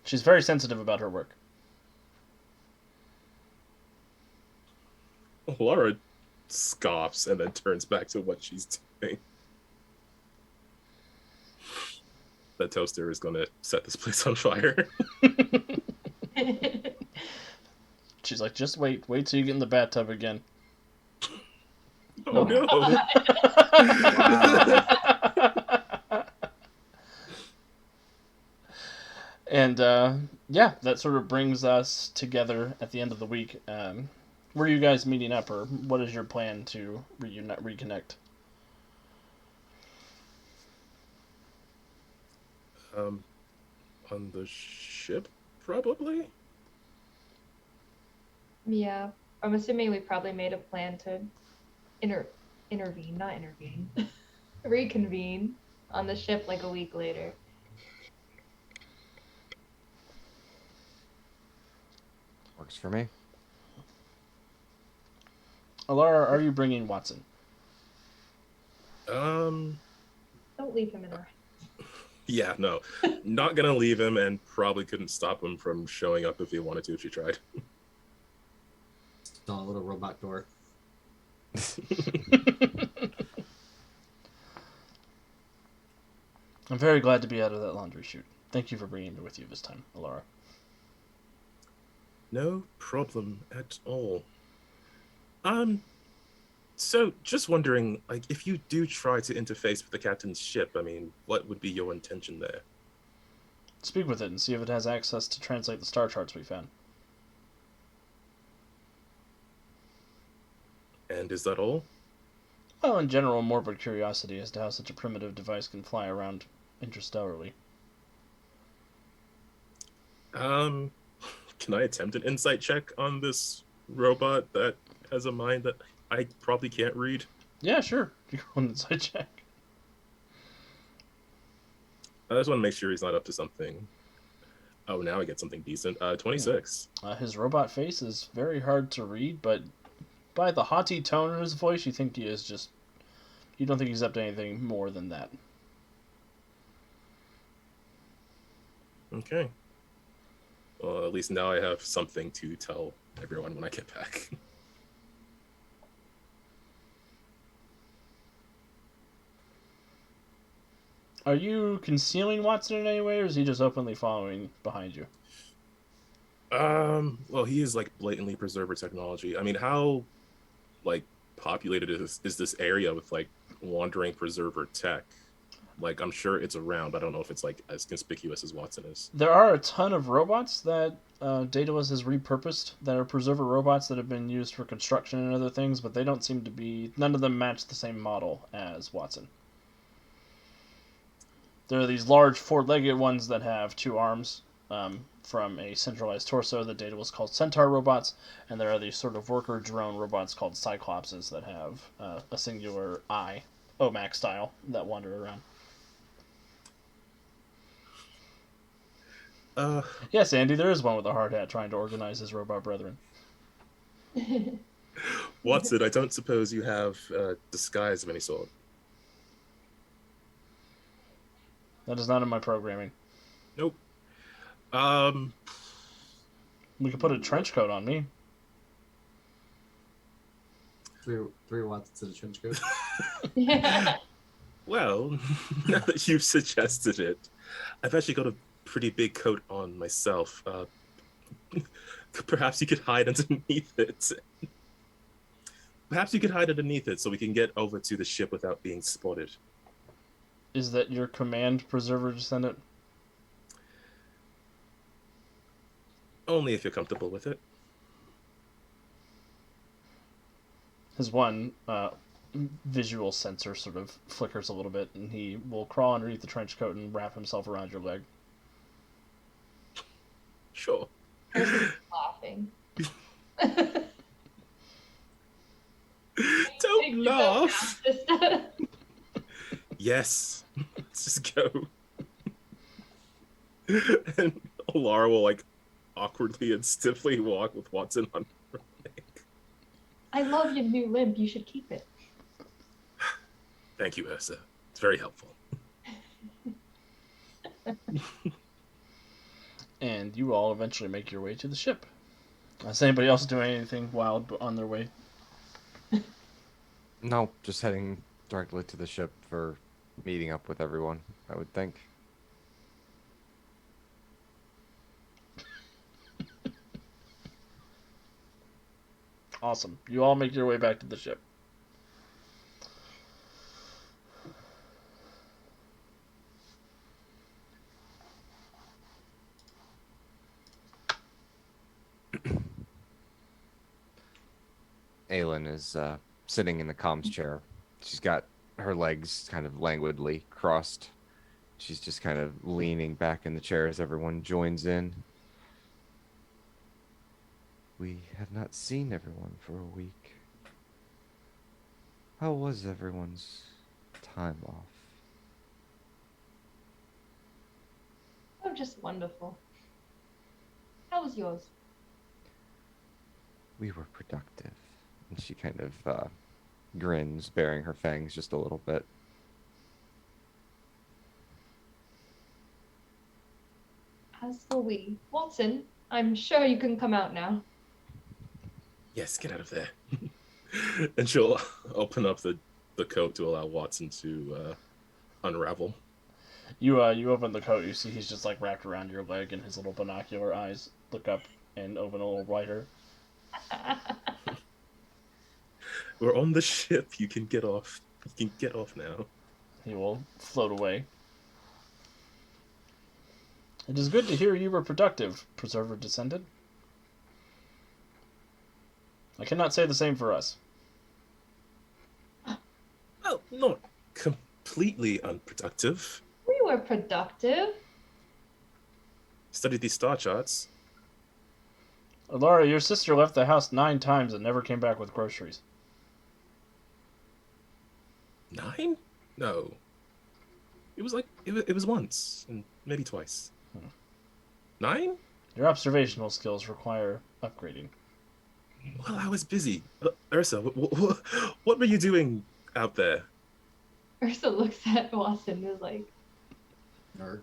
She's very sensitive about her work. Laura scoffs and then turns back to what she's doing. That toaster is going to set this place on fire. She's like, "Just wait till you get in the bathtub again." Oh no. And yeah, that sort of brings us together at the end of the week. Where are you guys meeting up, or what is your plan to reconnect? On the ship, probably? Yeah, I'm assuming we probably made a plan to reconvene on the ship like a week later. Works for me. Alara, are you bringing Watson? Don't leave him in our. Yeah, no. Not gonna leave him, and probably couldn't stop him from showing up if he wanted to, if she tried. Saw a little robot door. I'm very glad to be out of that laundry chute. Thank you for bringing me with you this time, Alara. No problem at all. So just wondering, like, if you do try to interface with the captain's ship, I mean, what would be your intention there? Speak with it and see if it has access to translate the star charts we found. And is that all? Well, in general, morbid curiosity as to how such a primitive device can fly around interstellarly. Can I attempt an insight check on this robot that has a mind that I probably can't read? Yeah, sure. You go on inside check. I just want to make sure he's not up to something. Oh, now I get something decent. 26. His robot face is very hard to read, but by the haughty tone in his voice, you think he is just... You don't think he's up to anything more than that. Okay. Well, at least now I have something to tell everyone when I get back. Are you concealing Watson in any way, or is he just openly following behind you? Well, he is like blatantly preserver technology. I mean, how like populated is this area with like wandering preserver tech? Like, I'm sure it's around, but I don't know if it's like as conspicuous as Watson is. There are a ton of robots that Daedalus has repurposed that are preserver robots that have been used for construction and other things, but they don't seem to be... None of them match the same model as Watson. There are these large four-legged ones that have two arms from a centralized torso that Daedalus calls Centaur robots, and there are these sort of worker drone robots called Cyclopses that have a singular eye, OMAC style, that wander around. Yes, Andy, there is one with a hard hat trying to organize his robot brethren. Watson, I don't suppose you have disguise of any sort. That is not in my programming. Nope. We could put a trench coat on me. Three Watsons in a trench coat. Well, now that you've suggested it, I've actually got a pretty big coat on myself. Perhaps you could hide underneath it. Perhaps you could hide underneath it so we can get over to the ship without being spotted. Is that your command, Preserver Descendant? Only if you're comfortable with it. His one visual sensor sort of flickers a little bit, and he will crawl underneath the trench coat and wrap himself around your leg. Sure. Laughing. Don't laugh. Yes. Let's just go. And Laura will like awkwardly and stiffly walk with Watson on her leg. I love your new limp. You should keep it. Thank you, Ursa. It's very helpful. And you all eventually make your way to the ship. Is anybody else doing anything wild on their way? No, just heading directly to the ship for meeting up with everyone, I would think. Awesome. You all make your way back to the ship. Aelin is sitting in the comms chair. She's got her legs kind of languidly crossed. She's just kind of leaning back in the chair as everyone joins in. We have not seen everyone for a week. How was everyone's time off? Oh, just wonderful. How was yours? We were productive. And she kind of grins, baring her fangs just a little bit. As for we. Watson, I'm sure you can come out now. Yes, get out of there. And she'll open up the coat to allow Watson to unravel. You open the coat. You see he's just like wrapped around your leg, and his little binocular eyes look up and open a little wider. We're on the ship. You can get off. You can get off now. He will float away. It is good to hear you were productive, Preserver Descendant. I cannot say the same for us. Well, not completely unproductive. We were productive. Studied these star charts. Laura, your sister left the house 9 times and never came back with groceries. 9? No. It was like it was once and maybe twice. 9? Your observational skills require upgrading. Well, I was busy. Ursa, what were you doing out there? Ursa looks at Watson and is like, Nerg.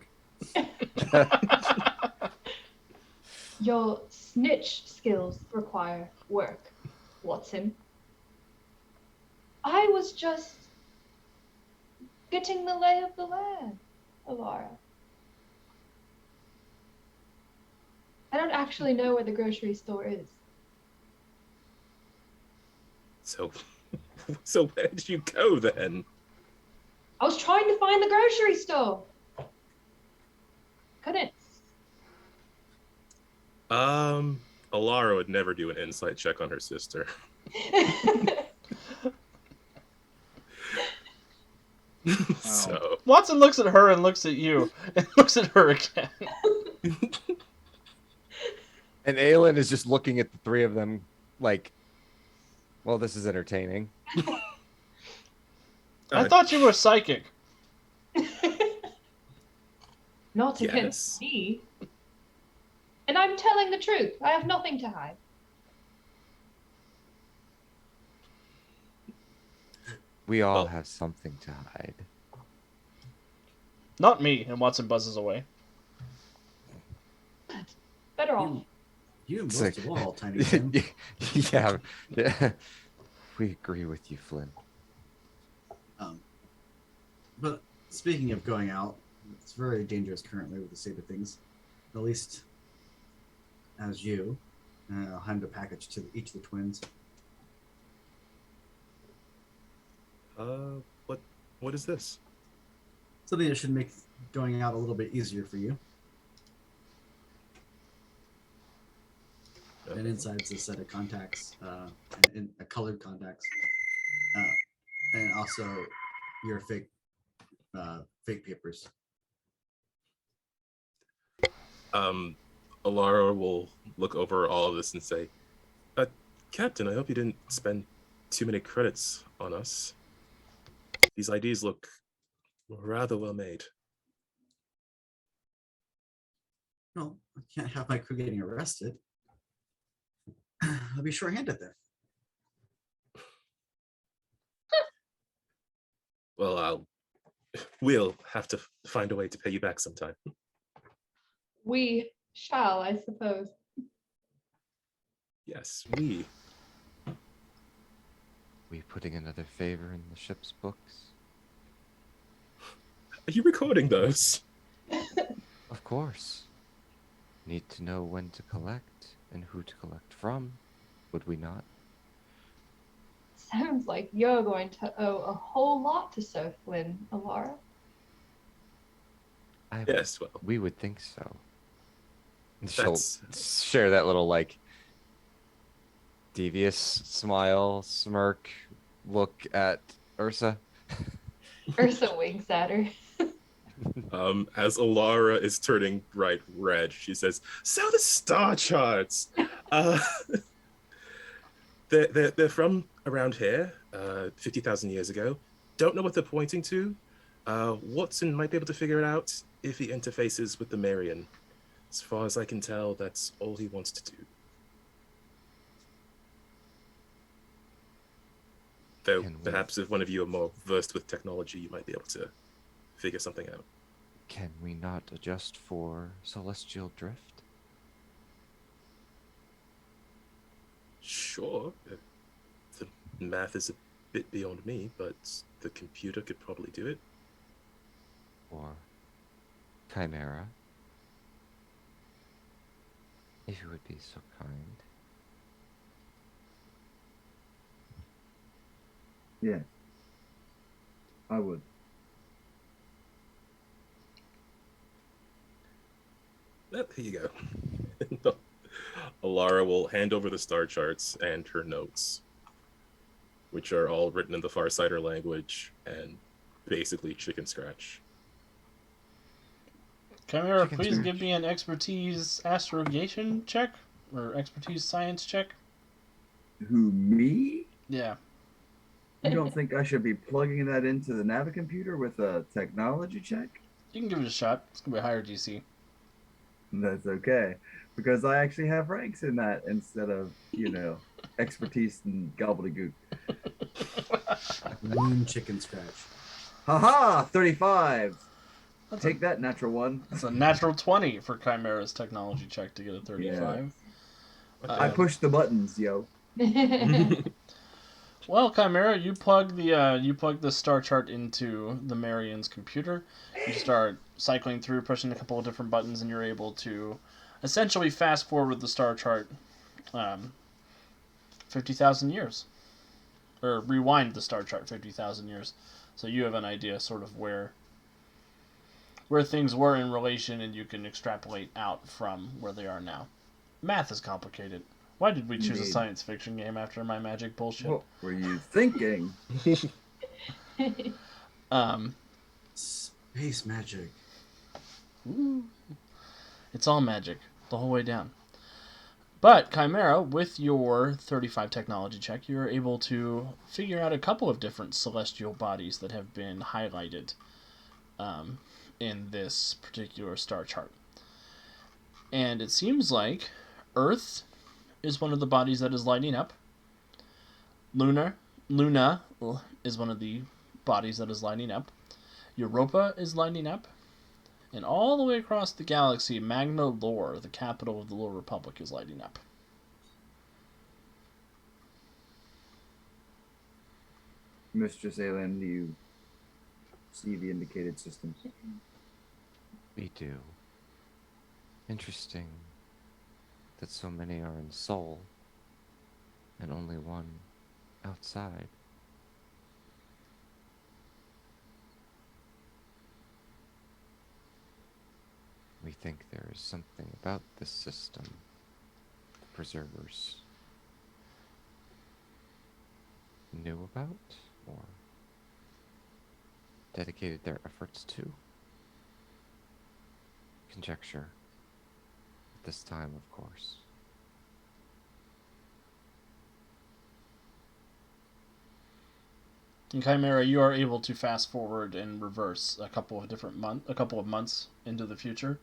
your snitch skills require work, Watson. I was just getting the lay of the land, Alara. I don't actually know where the grocery store is. So where did you go then? I was trying to find the grocery store. Couldn't. Alara would never do an insight check on her sister. So Watson looks at her and looks at you and looks at her again. And Aelin is just looking at the three of them like, well, this is entertaining. I thought you were psychic. Not Yes. against me. And I'm telling the truth. I have nothing to hide. We all Well- have something to hide. Not me. And Watson buzzes away. Better off. You It's most like- of all, Tiny Tim. Yeah. We agree with you, Flynn. But speaking of going out, it's very dangerous currently with the state of things. At least as you. I'll hand a package to each of the twins. What is this? Something that should make going out a little bit easier for you. And inside is a set of contacts, and a colored contacts, and also your fake papers. Alara will look over all of this and say, Captain, I hope you didn't spend too many credits on us. These IDs look rather well made. No, I can't have my crew getting arrested. I'll be short-handed there. Well, we'll have to find a way to pay you back sometime. We shall, I suppose. Yes, we. We putting another favor in the ship's books? Are you recording those? Of course. Need to know when to collect and who to collect from, would we not? Sounds like you're going to owe a whole lot to Sir Flynn, Alara. Yes, well, We would think so. And she'll that's share that little like devious smile, smirk, look at Ursa. Ursa winks at her. as Alara is turning bright red, she says, "So the star charts. They're from around here, 50,000 years ago. Don't know what they're pointing to. Watson might be able to figure it out if he interfaces with the Marion. As far as I can tell, that's all he wants to do. Though Can we- perhaps if one of you are more versed with technology, you might be able to figure something out." Can we not adjust for celestial drift? Sure. The math is a bit beyond me, but the computer could probably do it. Or Chimera, if you would be so kind. Yeah, I would. There you go. Alara will hand over the star charts and her notes, which are all written in the Farsighter language and basically chicken scratch. Chimera, Chicken please scratch. give me an expertise astrogation check or expertise science check. Who, me? Yeah. You don't think I should be plugging that into the Navicomputer with a technology check? You can give it a shot. It's gonna be a higher DC. That's okay, because I actually have ranks in that instead of, expertise and gobbledygook. Moon chicken scratch. Haha, 35. That's Take that, natural one. That's a natural 20 for Chimera's technology check to get a 35. I push the buttons, yo. Well, Chimera, you plug the star chart into the Marian's computer. You start cycling through, pushing a couple of different buttons, and you're able to essentially fast forward the star chart 50,000 years, or rewind the star chart 50,000 years. So you have an idea sort of where things were in relation, and you can extrapolate out from where they are now. Math is complicated. Why did we choose a science fiction game after my magic bullshit? What were you thinking? Space magic. Ooh. It's all magic the whole way down. But Chimera, with your 35 technology check, you're able to figure out a couple of different celestial bodies that have been highlighted in this particular star chart. And it seems like Earth is one of the bodies that is lighting up. Luna is one of the bodies that is lighting up. Europa is lighting up. And all the way across the galaxy, Magna Lore, the capital of the Lore Republic, is lighting up. Mistress Alien, do you see the indicated systems? We do. Interesting that so many are in Seoul and only one outside. We think there is something about this system the preservers knew about or dedicated their efforts to. Conjecture. At this time, of course. In Chimera, you are able to fast forward and reverse a couple of months into the future.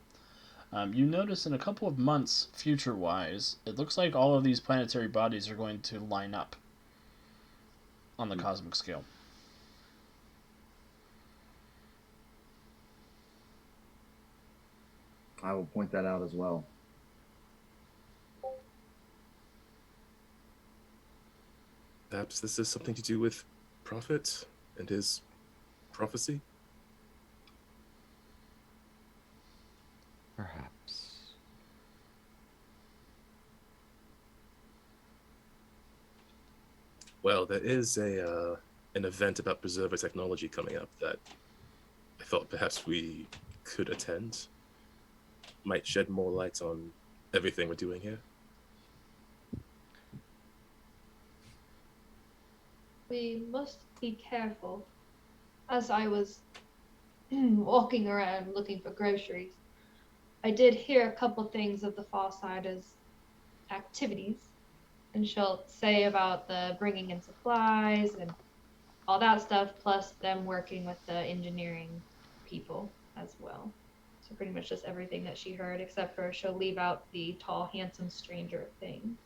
You notice in a couple of months, future-wise, it looks like all of these planetary bodies are going to line up on the cosmic scale. I will point that out as well. Perhaps this is something to do with Prophet and his prophecy? Perhaps. Well, there is an event about preserver technology coming up that I thought perhaps we could attend. Might shed more light on everything we're doing here. We must be careful. As I was walking around looking for groceries, I did hear a couple things of the Farsighter's activities, and she'll say about the bringing in supplies and all that stuff, plus them working with the engineering people as well. So pretty much just everything that she heard, except for she'll leave out the tall, handsome stranger things.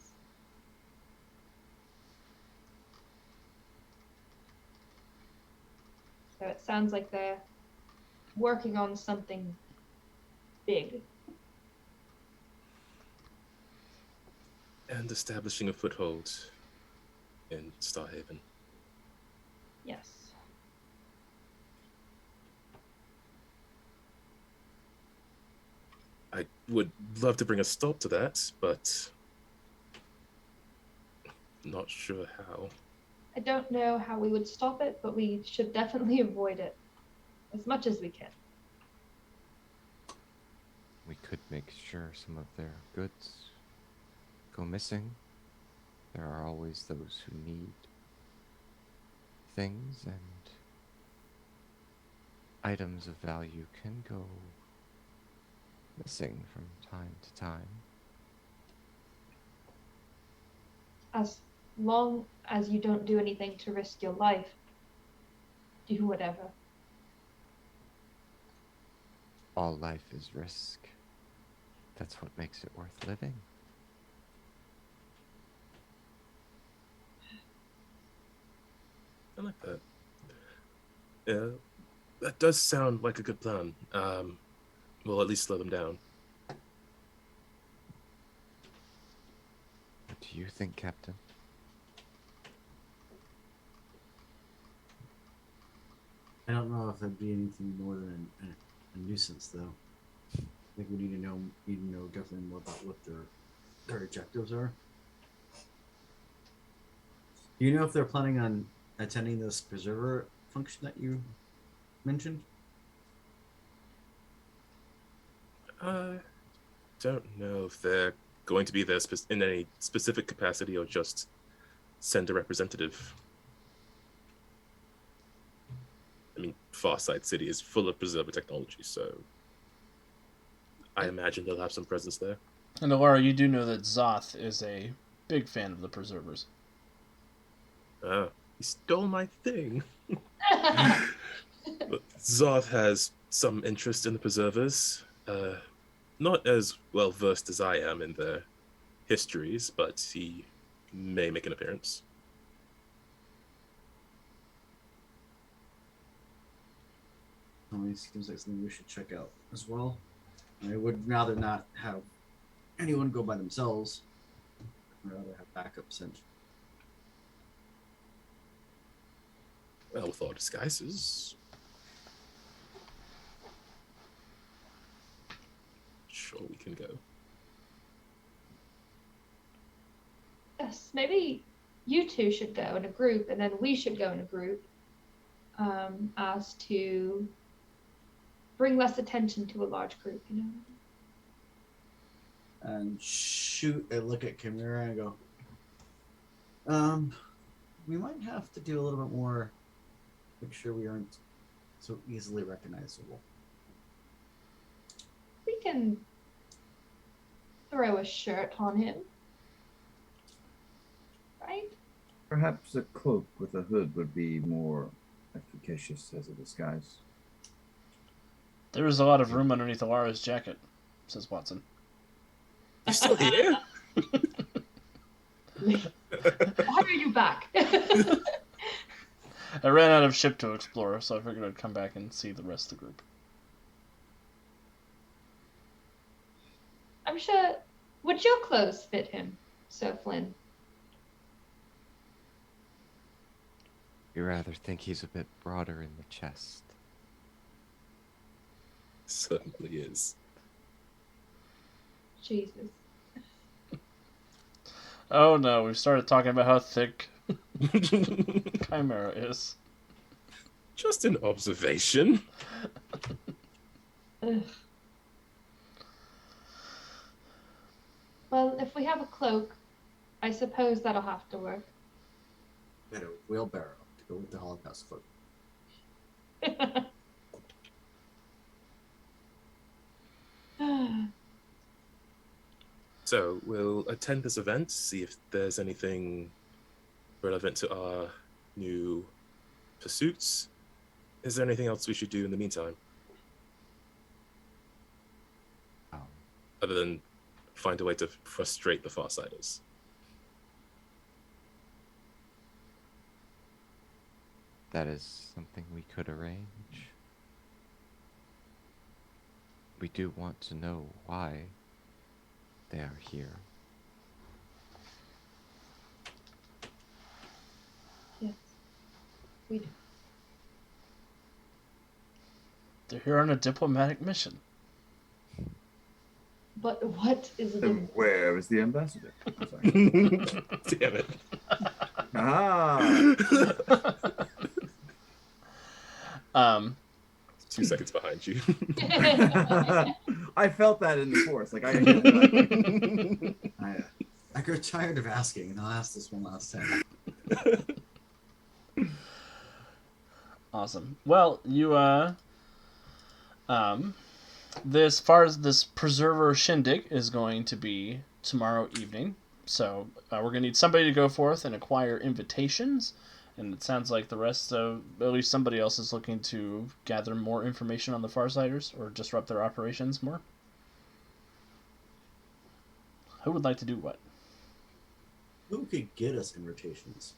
So it sounds like they're working on something big. And establishing a foothold in Starhaven. Yes. I would love to bring a stop to that, but not sure how. I don't know how we would stop it, but we should definitely avoid it as much as we can. We could make sure some of their goods go missing. There are always those who need things, and items of value can go missing from time to time. As long as you don't do anything to risk your life, do whatever. All life is risk. That's what makes it worth living. I like that. Yeah, that does sound like a good plan. We'll at least slow them down. What do you think, Captain? I don't know if that'd be anything more than a nuisance, though. I think we need to know definitely more about what their objectives are. Do you know if they're planning on attending this preserver function that you mentioned? Don't know if they're going to be there in any specific capacity or just send a representative. I mean, Farside City is full of preserver technology, so I imagine they'll have some presence there. And Alara, you do know that Zoth is a big fan of the preservers. He stole my thing. But Zoth has some interest in the preservers. Not as well versed as I am in their histories, but he may make an appearance. Seems like something we should check out as well. I would rather not have anyone go by themselves. I'd rather have backup sent. Well, with all disguises. Sure, we can go. Yes, maybe you two should go in a group, and then we should go in a group, as to bring less attention to a large group, you know. And shoot a look at Chimera and go, we might have to do a little bit more, make sure we aren't so easily recognizable. We can throw a shirt on him, right? Perhaps a cloak with a hood would be more efficacious as a disguise. There is a lot of room underneath Alara's jacket, says Watson. You still here? Why are you back? I ran out of ship to explore, so I figured I'd come back and see the rest of the group. I'm sure. Would your clothes fit him, Sir Flynn? You rather think he's a bit broader in the chest. Certainly is. Jesus. Oh no, we've started talking about how thick Chimera is. Just an observation. Ugh. Well, if we have a cloak, I suppose that'll have to work. Got a wheelbarrow to go with the Holocaust cloak. So we'll attend this event, see if there's anything relevant to our new pursuits. Is there anything else we should do in the meantime? Other than find a way to frustrate the Farsiders. That is something we could arrange. We do want to know why they are here. Yes, we do. They're here on a diplomatic mission. But what is the Then where is the ambassador? I'm sorry. Damn it. Ah, um, 2 seconds behind you. I felt that in the force. Like I I grew tired of asking, and I'll ask this one last time. awesome. Well, you as far as this preserver shindig is going to be tomorrow evening, so we're gonna need somebody to go forth and acquire invitations. And it sounds like the rest of, at least somebody else, is looking to gather more information on the Farsiders or disrupt their operations more. Who would like to do what? Who could get us invitations?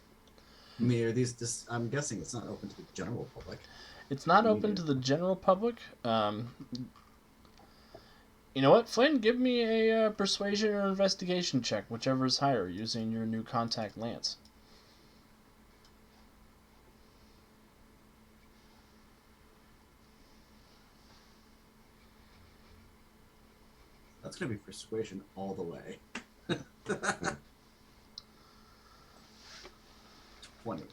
I mean, are these? This, I'm guessing it's not open to the general public. It's not open to the general public. You know what, Flynn? Give me a persuasion or investigation check, whichever is higher, using your new contact lance. That's gonna be persuasion all the way. 20.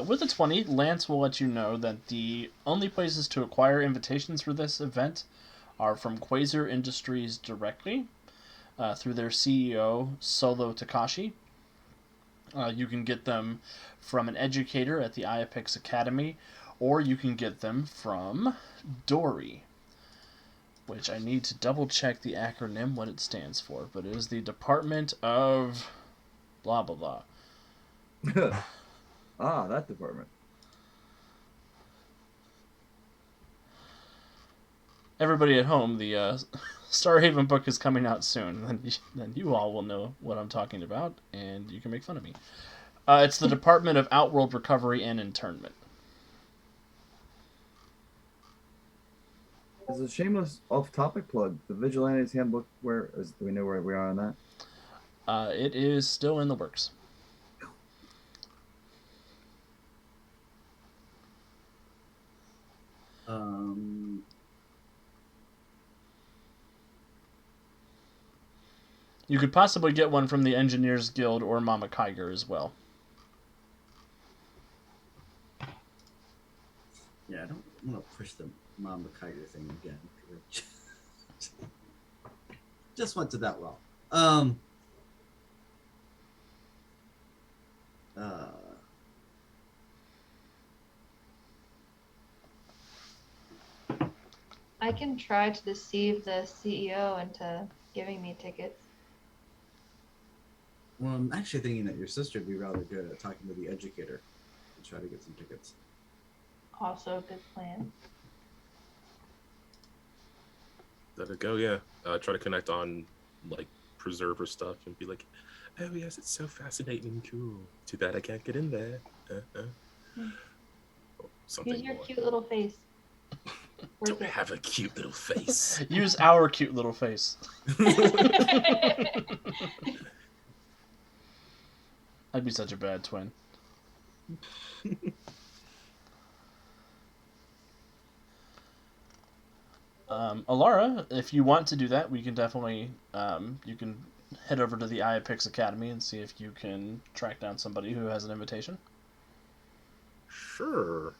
With a 20, Lance will let you know that the only places to acquire invitations for this event are from Quasar Industries directly, through their CEO, Solo Takashi. You can get them from an educator at the Iapix Academy, or you can get them from Dory, which I need to double check the acronym, what it stands for, but it is the Department of blah blah blah. Ah, that department. Everybody at home, the Starhaven book is coming out soon. Then you all will know what I'm talking about, and you can make fun of me. It's the Department of Outworld Recovery and Internment. As a shameless off-topic plug, the Vigilantes Handbook. Where is? Do we know where we are on that? It is still in the works. You could possibly get one from the Engineers Guild or Mama Kiger as well. Yeah, I don't want to push the Mama Kiger thing again. Just went to that well. I can try to deceive the CEO into giving me tickets. Well, I'm actually thinking that your sister would be rather good at talking to the educator to try to get some tickets. Also a good plan. Let it go, yeah. Try to connect on like preserver stuff and be like, oh yes, it's so fascinating and cool. Too bad I can't get in there. Something Use your more. cute little face. Don't have a cute little face. Use our cute little face. I'd be such a bad twin. Alara, if you want to do that, we can definitely, you can head over to the Iapix Academy and see if you can track down somebody who has an invitation. Sure.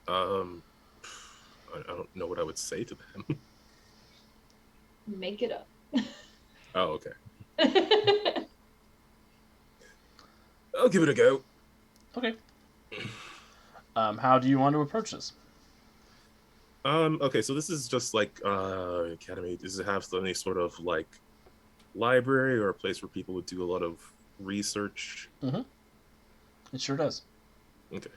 I don't know what I would say to them. Make it up. Oh, okay. I'll give it a go. Okay. How do you want to approach this? Okay, so this is just like academy. Does it have any sort of like library or a place where people would do a lot of research? Mm-hmm. It sure does. Okay.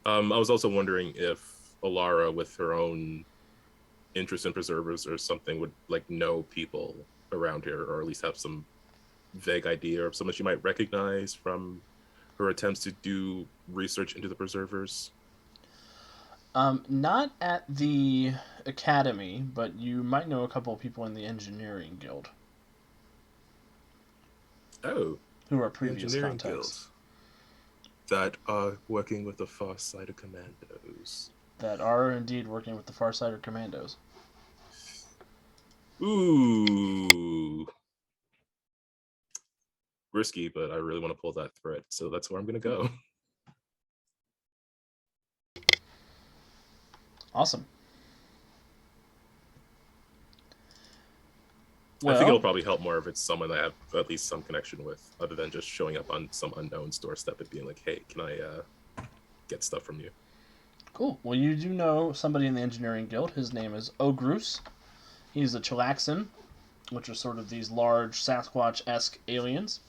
I was also wondering if Alara, with her own interest in preservers or something, would like know people around here, or at least have some vague idea of someone she might recognize from her attempts to do research into the preservers. Not at the academy, but you might know a couple of people in the engineering guild. Oh, who are previous engineering contacts. guild that are working with the Farsighted Commandos. That are indeed working with the Farsighted Commandos. Ooh, risky, but I really want to pull that threat, so that's where I'm gonna go. Awesome. I think it'll Well, probably help more if it's someone I have at least some connection with, other than just showing up on some unknown's doorstep and being like, "Hey, can I get stuff from you?" cool. Well, you do know somebody in the engineering guild. His name is Ogrus. He's a Chilaxan, which are sort of these large Sasquatch-esque aliens.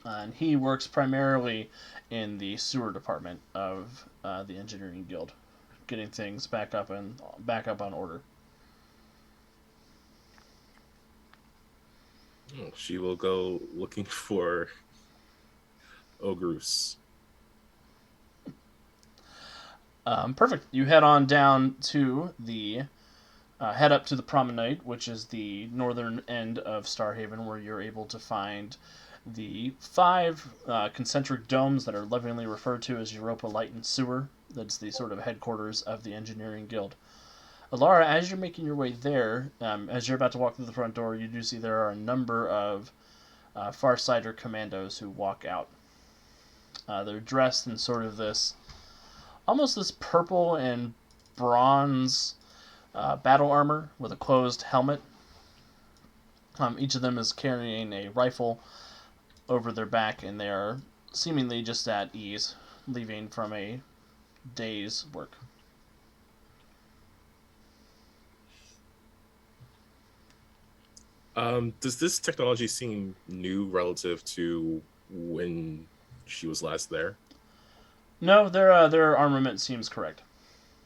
And he works primarily in the sewer department of the engineering guild, getting things back up on order. Oh, she will go looking for Ogrus. Perfect. You head on down to head up to the promenade, which is the northern end of Starhaven, where you're able to find the 5 concentric domes that are lovingly referred to as Europa Light and Sewer. That's the sort of headquarters of the engineering guild. Alara, as you're making your way there, as you're about to walk through the front door, you do see there are a number of Farsighter commandos who walk out. They're dressed in sort of almost this purple and bronze battle armor with a closed helmet. Each of them is carrying a rifle over their back, and they are seemingly just at ease, leaving from a day's work. Does this technology seem new relative to when she was last there? No, their armament seems correct.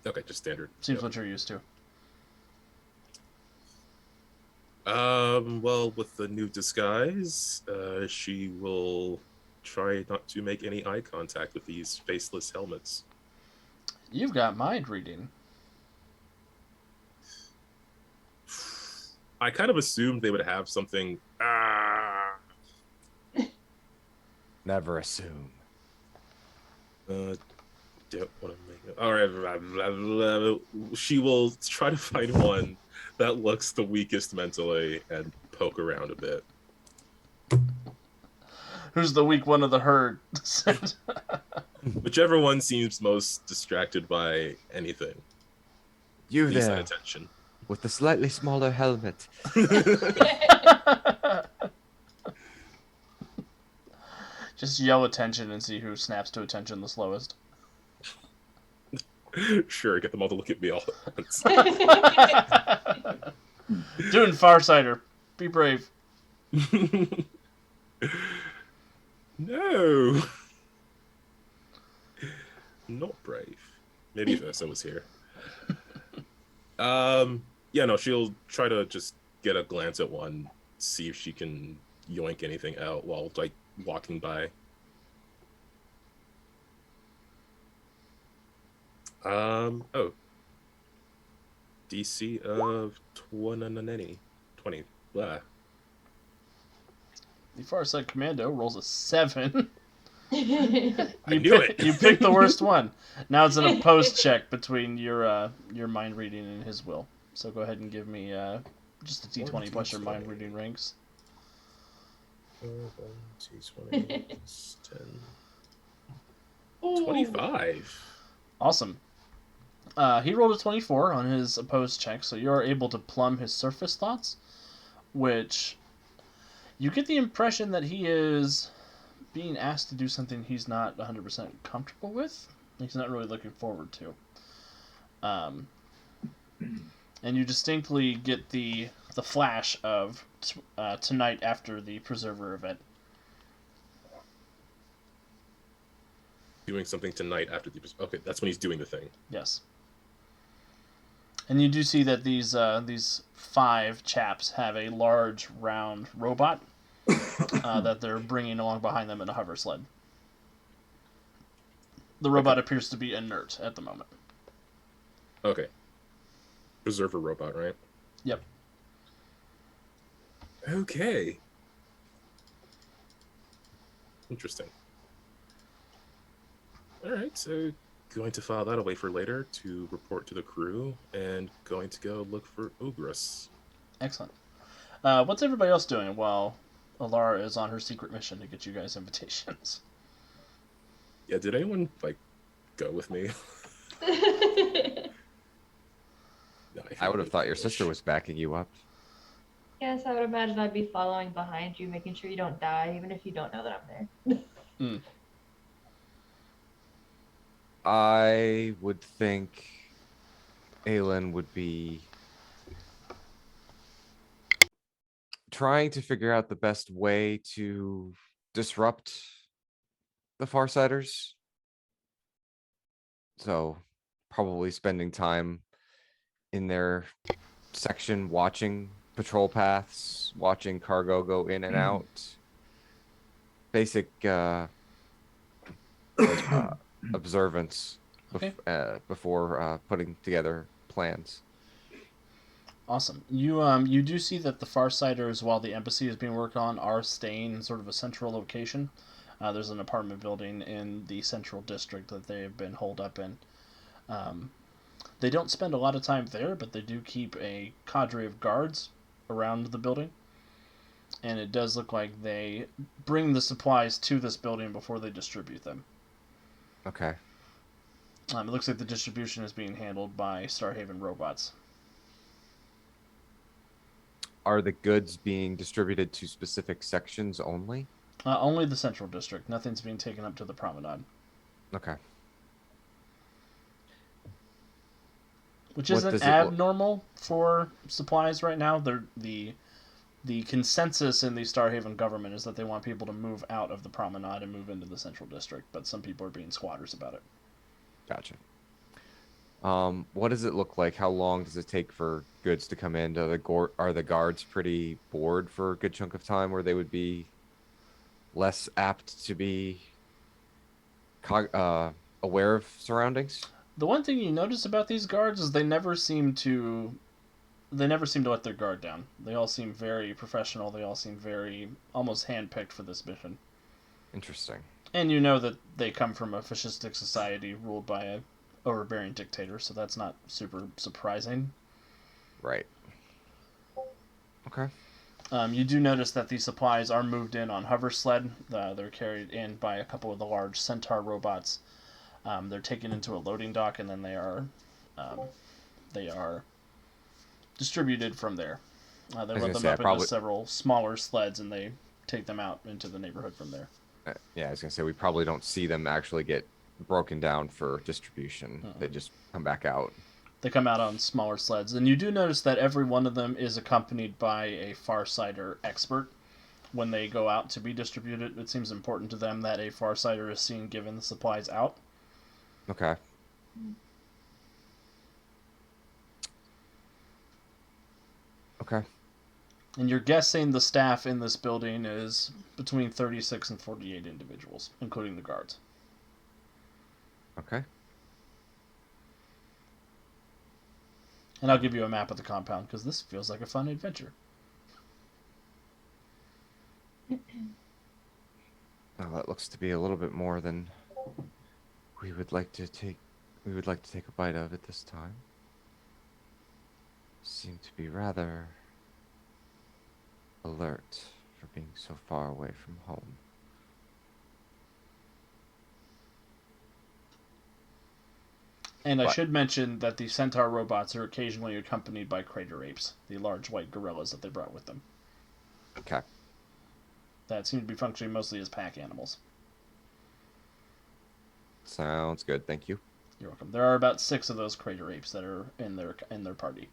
Okay, just standard. Seems Yep. what you're used to. Well, with the new disguise, she will try not to make any eye contact with these faceless helmets. You've got mind reading. I kind of assumed they would have something. Never assume. Don't want to make it. All right, she will try to find one that looks the weakest mentally and poke around a bit. Who's the weak one of the herd? Whichever one seems most distracted by anything. You Please there, attention. with the slightly smaller helmet. Just yell attention and see who snaps to attention the slowest. Sure, get them all to look at me all at once. Doing Farsighter. Be brave. No. Not brave. Maybe if Ursa was here. Yeah, no, she'll try to just get a glance at one, see if she can yoink anything out while like walking by. Oh. DC of 20. Blah. The Farsight Commando rolls a 7. I knew it. You picked the worst one. Now it's an opposed check between your mind reading and his will. So go ahead and give me just a d20 plus your mind reading ranks. 10. 25. Awesome. He rolled a 24 on his opposed check, so you're able to plumb his surface thoughts, which you get the impression that he is being asked to do something he's not 100% comfortable with. He's not really looking forward to. And you distinctly get the flash of tonight after the Preserver event. Doing something tonight after the... Okay, that's when he's doing the thing. Yes. And you do see that these 5 chaps have a large, round robot that they're bringing along behind them in a hover sled. The robot appears to be inert at the moment. Okay. Preserver robot, right? Yep. Okay. Interesting. All right, so going to file that away for later to report to the crew, and going to go look for Ogrus. Excellent. What's everybody else doing while Alara is on her secret mission to get you guys invitations. Yeah, did anyone like go with me? No, I would have feel thought your sister foolish. was backing you up. Yes, I would imagine I'd be following behind you, making sure you don't die, even if you don't know that I'm there. I would think Aelin would be trying to figure out the best way to disrupt the Farsiders. So probably spending time in their section watching patrol paths, watching cargo go in and out. Basic observance Okay. before putting together plans. Awesome. You do see that the Farsiders, while the embassy is being worked on, are staying in sort of a central location. There's an apartment building in the central district that they have been holed up in. They don't spend a lot of time there, but they do keep a cadre of guards around the building. And it does look like they bring the supplies to this building before they distribute them. Okay. It looks like the distribution is being handled by Starhaven robots. Are the goods being distributed to specific sections only? Only the central district. Nothing's being taken up to the promenade. Okay. Which What isn't does it look- abnormal for supplies right now. The consensus in the Starhaven government is that they want people to move out of the promenade and move into the central district, but some people are being squatters about it. Gotcha. What does it look like? How long does it take for goods to come in? Are the guards pretty bored for a good chunk of time where they would be less apt to be aware of surroundings? The one thing you notice about these guards is they never seem to let their guard down. They all seem very professional. They all seem very almost handpicked for this mission. Interesting. And you know that they come from a fascistic society ruled by a overbearing dictator, so that's not super surprising. Right. Okay. You do notice that these supplies are moved in on hover sled. They're carried in by a couple of the large centaur robots. They're taken into a loading dock, and then they are distributed from there. They load them up into several smaller sleds, and they take them out into the neighborhood from there. Yeah, I was gonna say we probably don't see them actually get broken down for distribution. They just come back out. They come out on smaller sleds, and you do notice that every one of them is accompanied by a Farsider expert. When they go out to be distributed, it seems important to them that a Farsider is seen giving the supplies out. Okay. Okay. And you're guessing the staff in this building is between 36 and 48 individuals, including the guards. Okay. And I'll give you a map of the compound, because this feels like a fun adventure. Well, that looks to be a little bit more than we would like to take. We would like to take a bite of at this time. Seem to be rather alert for being so far away from home. And I should mention that the centaur robots are occasionally accompanied by crater apes, the large white gorillas that they brought with them. Okay. That seem to be functioning mostly as pack animals. Sounds good. Thank you. You're welcome. There are about 6 of those crater apes that are in their party.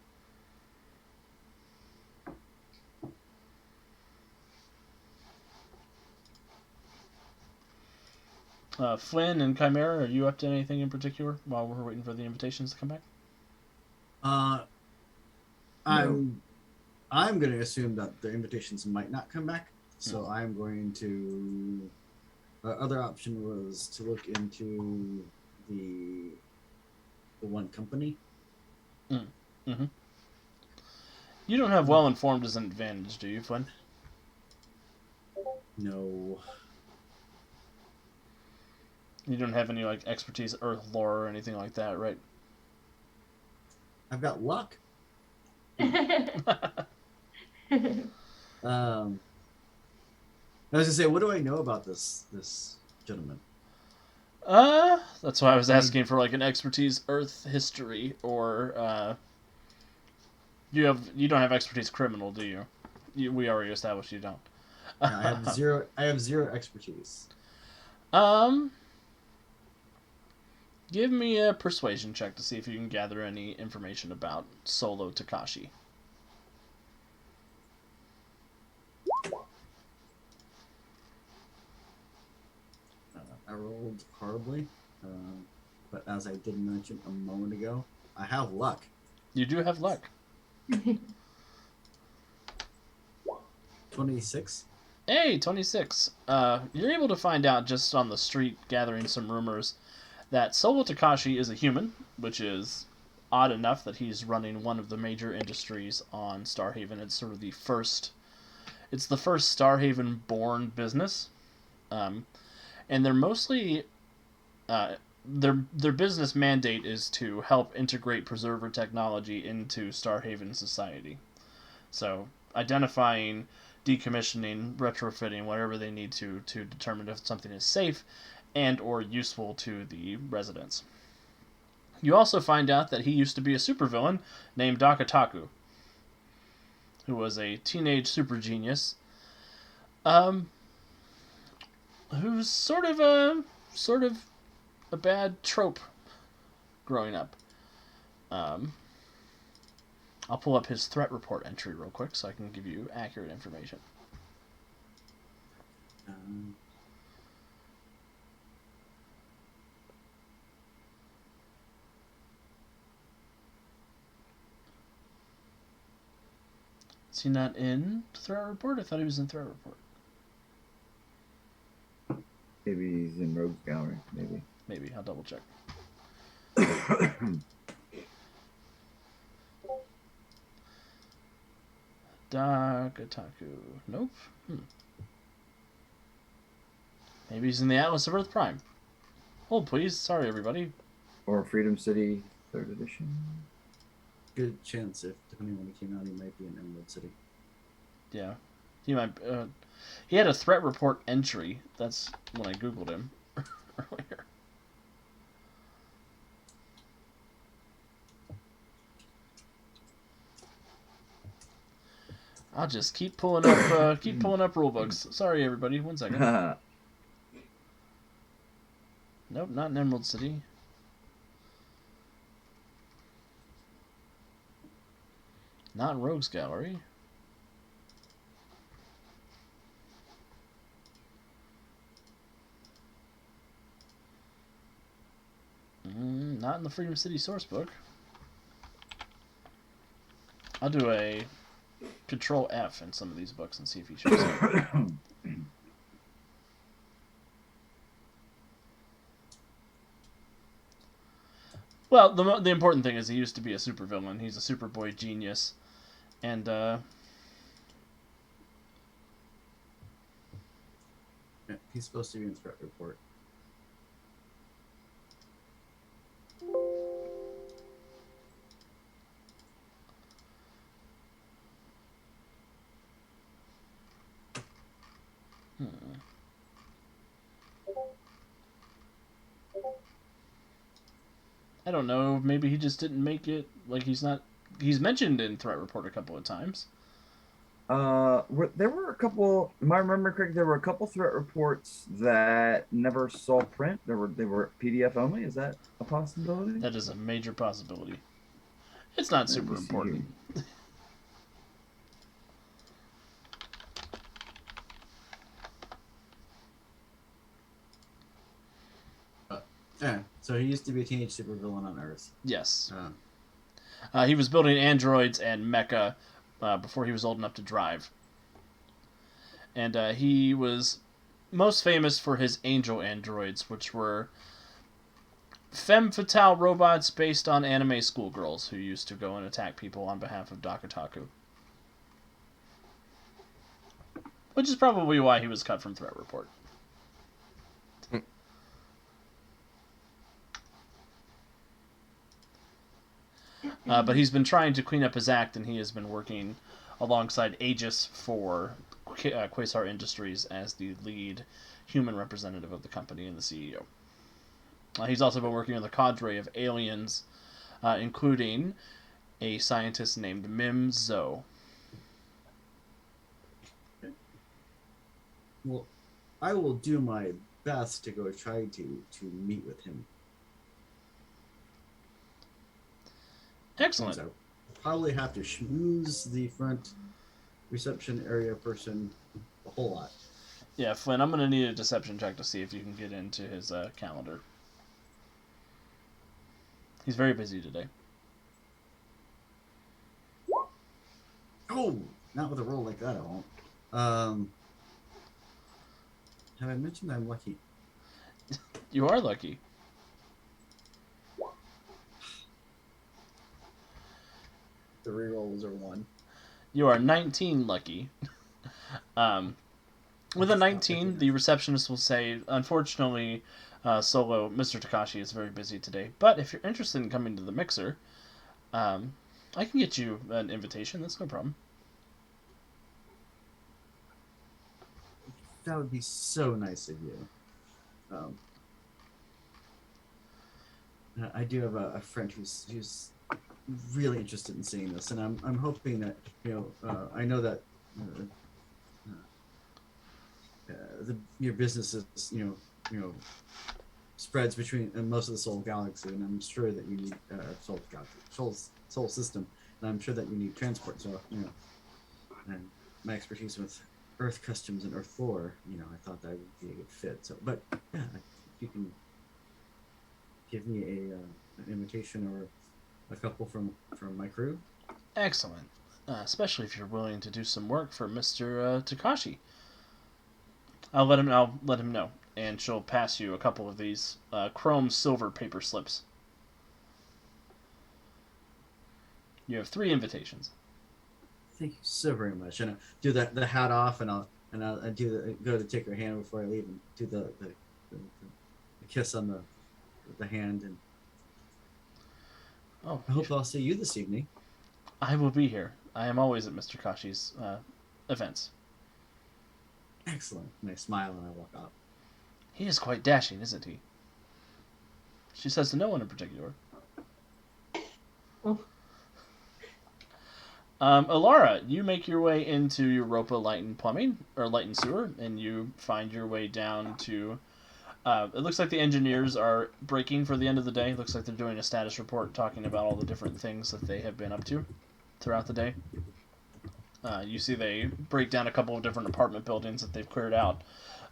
Flynn and Chimera, are you up to anything in particular while we're waiting for the invitations to come back? I'm going to assume that the invitations might not come back, so I'm going to. The other option was to look into the one company. Mm-hmm. You don't have well informed as an advantage, do you, Flynn? No. You don't have any expertise, Earth lore, or anything like that, right? I've got luck. I was gonna say, what do I know about this gentleman? That's why I was asking for like an expertise Earth history, or you don't have expertise criminal, do you? We already established you don't. I have zero. I have zero expertise. Give me a persuasion check to see if you can gather any information about Solo Takashi. I rolled horribly, but as I did mention a moment ago, I have luck. You do have luck. 26. Hey, 26. You're able to find out just on the street, gathering some rumors, that Solo Takashi is a human, which is odd enough that he's running one of the major industries on Starhaven. It's sort of the first Starhaven-born business, and they're mostly their business mandate is to help integrate preserver technology into Starhaven society. So identifying, decommissioning, retrofitting, whatever they need to determine if something is safe and or useful to the residents. You also find out that he used to be a supervillain named Dakataku, who was a teenage super genius, who's sort of a bad trope growing up. I'll pull up his threat report entry real quick so I can give you accurate information. Is he not in threat report? I thought he was in threat report. Maybe he's in Rogue's Gallery. Maybe. I'll double check. Dakataku. Nope. Maybe he's in the Atlas of Earth Prime. Hold, please. Sorry, everybody. Or Freedom City 3rd edition. Good chance, if depending on when he came out, he might be in Emerald City. Yeah. He might. He had a threat report entry. That's when I googled him earlier. I'll just keep pulling up rulebooks. Sorry, everybody. 1 second. Nope, not in Emerald City. Not in Rogue's Gallery. Not in the Freedom City sourcebook. I'll do a Control F in some of these books and see if he shows up. Well, the important thing is he used to be a supervillain. He's a Superboy genius, and Yeah, he's supposed to be in threat report. I don't know. Maybe he just didn't make it. Like he's not. He's mentioned in threat report a couple of times. There were a couple. Am I remembering correctly? There were a couple threat reports that never saw print. They were PDF only. Is that a possibility? That is a major possibility. It's not super important. Yeah, so he used to be a teenage supervillain on Earth. Yes. He was building androids and mecha before he was old enough to drive. And he was most famous for his angel androids, which were femme fatale robots based on anime schoolgirls who used to go and attack people on behalf of Dakataku. Which is probably why he was cut from threat report. But he's been trying to clean up his act, and he has been working alongside Aegis for Quasar Industries as the lead human representative of the company and the CEO. He's also been working with a cadre of aliens, including a scientist named Mim Zo. Well, I will do my best to go try to meet with him. Excellent. So probably have to schmooze the front reception area person a whole lot. Yeah, Flynn, I'm going to need a deception check to see if you can get into his calendar. He's very busy today. Oh, not with a roll like that, I won't. Have I mentioned I'm lucky? You are lucky. The rerolls are 1. You are 19 lucky. With a 19, the receptionist will say, unfortunately, Solo, Mr. Takashi is very busy today. But if you're interested in coming to the mixer, I can get you an invitation. That's no problem. That would be so nice of you. I do have a friend who's really interested in seeing this, and I'm hoping that I know that your business is spreads between most of the Soul Galaxy, and I'm sure that you need Soul System, and I'm sure that you need transport. So and my expertise with Earth customs and Earth lore, I thought that would be a good fit. So, but yeah, if you can give me an invitation or a couple from my crew. Excellent. Especially if you're willing to do some work for Mr. Takashi. I'll let him know, and she'll pass you a couple of these chrome silver paper slips. You have 3 invitations. Thank you so very much. And I'll do the hat off, and I'll go to take her hand before I leave, and do the kiss on the hand. And I hope I'll see you this evening. I will be here. I am always at Mr. Kashi's events. Excellent. And I smile and I walk up. He is quite dashing, isn't he? She says to no one in particular. Oh. Alara, you make your way into Europa Light and Plumbing, or Light and Sewer, and you find your way down to... it looks like the engineers are breaking for the end of the day. It looks like they're doing a status report talking about all the different things that they have been up to throughout the day. You see they break down a couple of different apartment buildings that they've cleared out,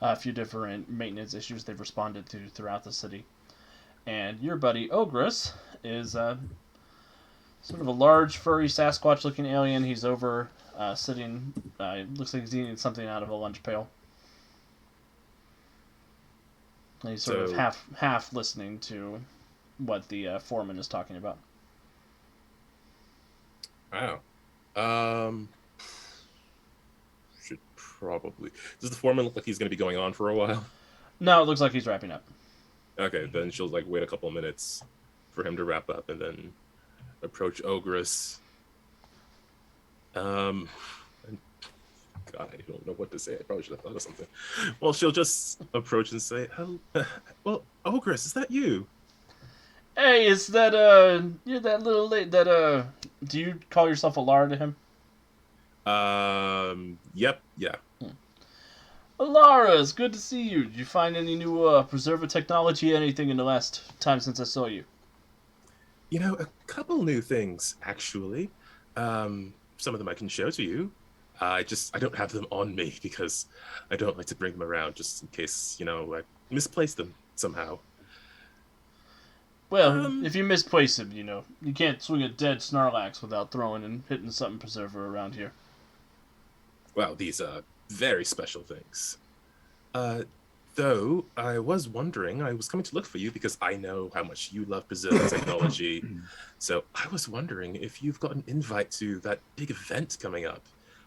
a few different maintenance issues they've responded to throughout the city. And your buddy Ogress is sort of a large, furry, Sasquatch-looking alien. He's over sitting, looks like he's eating something out of a lunch pail. And he's sort of half listening to what the foreman is talking about. Wow. Should probably... Does the foreman look like he's going to be going on for a while? No, it looks like he's wrapping up. Okay, then she'll wait a couple of minutes for him to wrap up, and then approach Ogress. God, I don't know what to say. I probably should have thought of something. Well, she'll just approach and say, well, Ogress, is that you? Hey, is that, you're that little late, do you call yourself Alara to him? Yep, yeah. Alara, it's good to see you. Did you find any new, preserver technology, anything in the last time since I saw you? A couple new things, actually. Some of them I can show to you. I don't have them on me because I don't like to bring them around just in case, I misplaced them somehow. Well, if you misplace him, you can't swing a dead Snorlax without throwing and hitting something preserver around here. Well, these are very special things. Though, I was wondering, I was coming to look for you because I know how much you love preserver technology. So I was wondering if you've got an invite to that big event coming up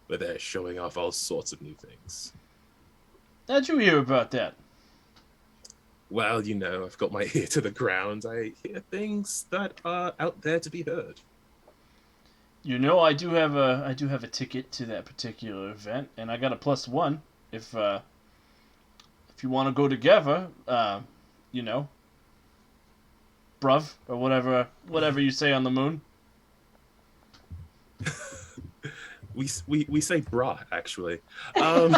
where they're showing off all sorts of new things. How'd you hear about that? Well, I've got my ear to the ground. I hear things that are out there to be heard. You know, I do have a ticket to that particular event, and I got a +1 if you want to go together. You know, bruv, or whatever you say on the moon. We say bra actually. Wow.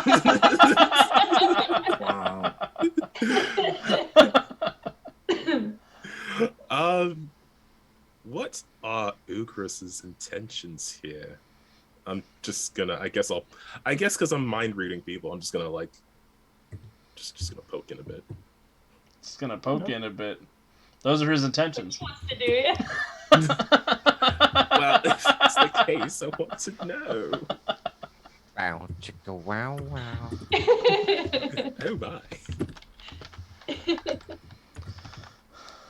What are Ugras's intentions here? I'm just gonna. I guess because I'm mind reading people, I'm just gonna like, just gonna poke in a bit. Just gonna poke in a bit. Those are his intentions. Wants to do it. Well, if that's the case, I want to know. Wow, chicka wow wow. Oh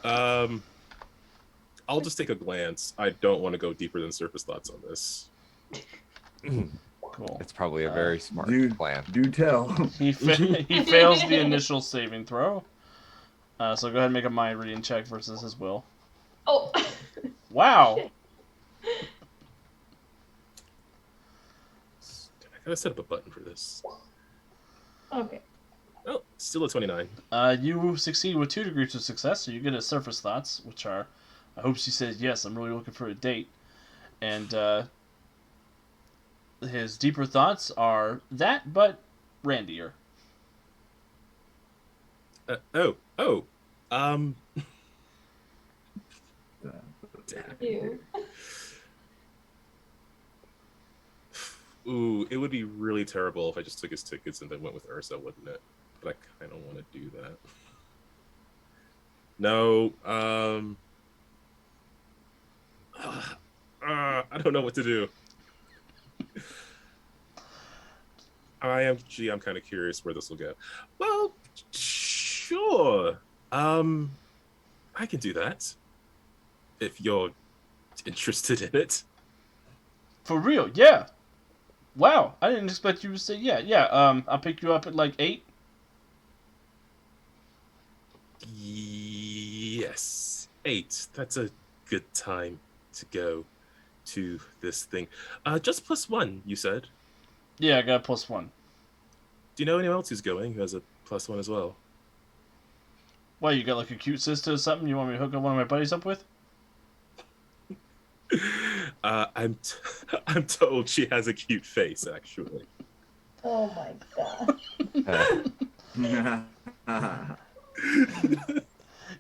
my. I'll just take a glance. I don't want to go deeper than surface thoughts on this. Cool. It's probably a very smart plan. Do tell. He fails the initial saving throw. So go ahead and make a mind reading check versus his will. Oh. Wow. I gotta set up a button for this. Okay. Oh, still a 29. You succeed with 2 degrees of success, so you get his surface thoughts, which are, I hope she says yes. I'm really looking for a date, and his deeper thoughts are that, but randier. Ew. Ooh, it would be really terrible if I just took his tickets and then went with Ursa, wouldn't it? But I kind of want to do that. No, I don't know what to do. I'm kind of curious where this will go. Well, sure. I can do that. If you're interested in it. For real, yeah. Wow, I didn't expect you to say yeah. I'll pick you up at like 8. Yes, 8. That's a good time to go to this thing. Just +1, you said. Yeah, I got a +1. Do you know anyone else who's going who has a +1 as well? Why, you got like a cute sister or something you want me to hook up one of my buddies up with? I'm told she has a cute face, actually. Oh my god.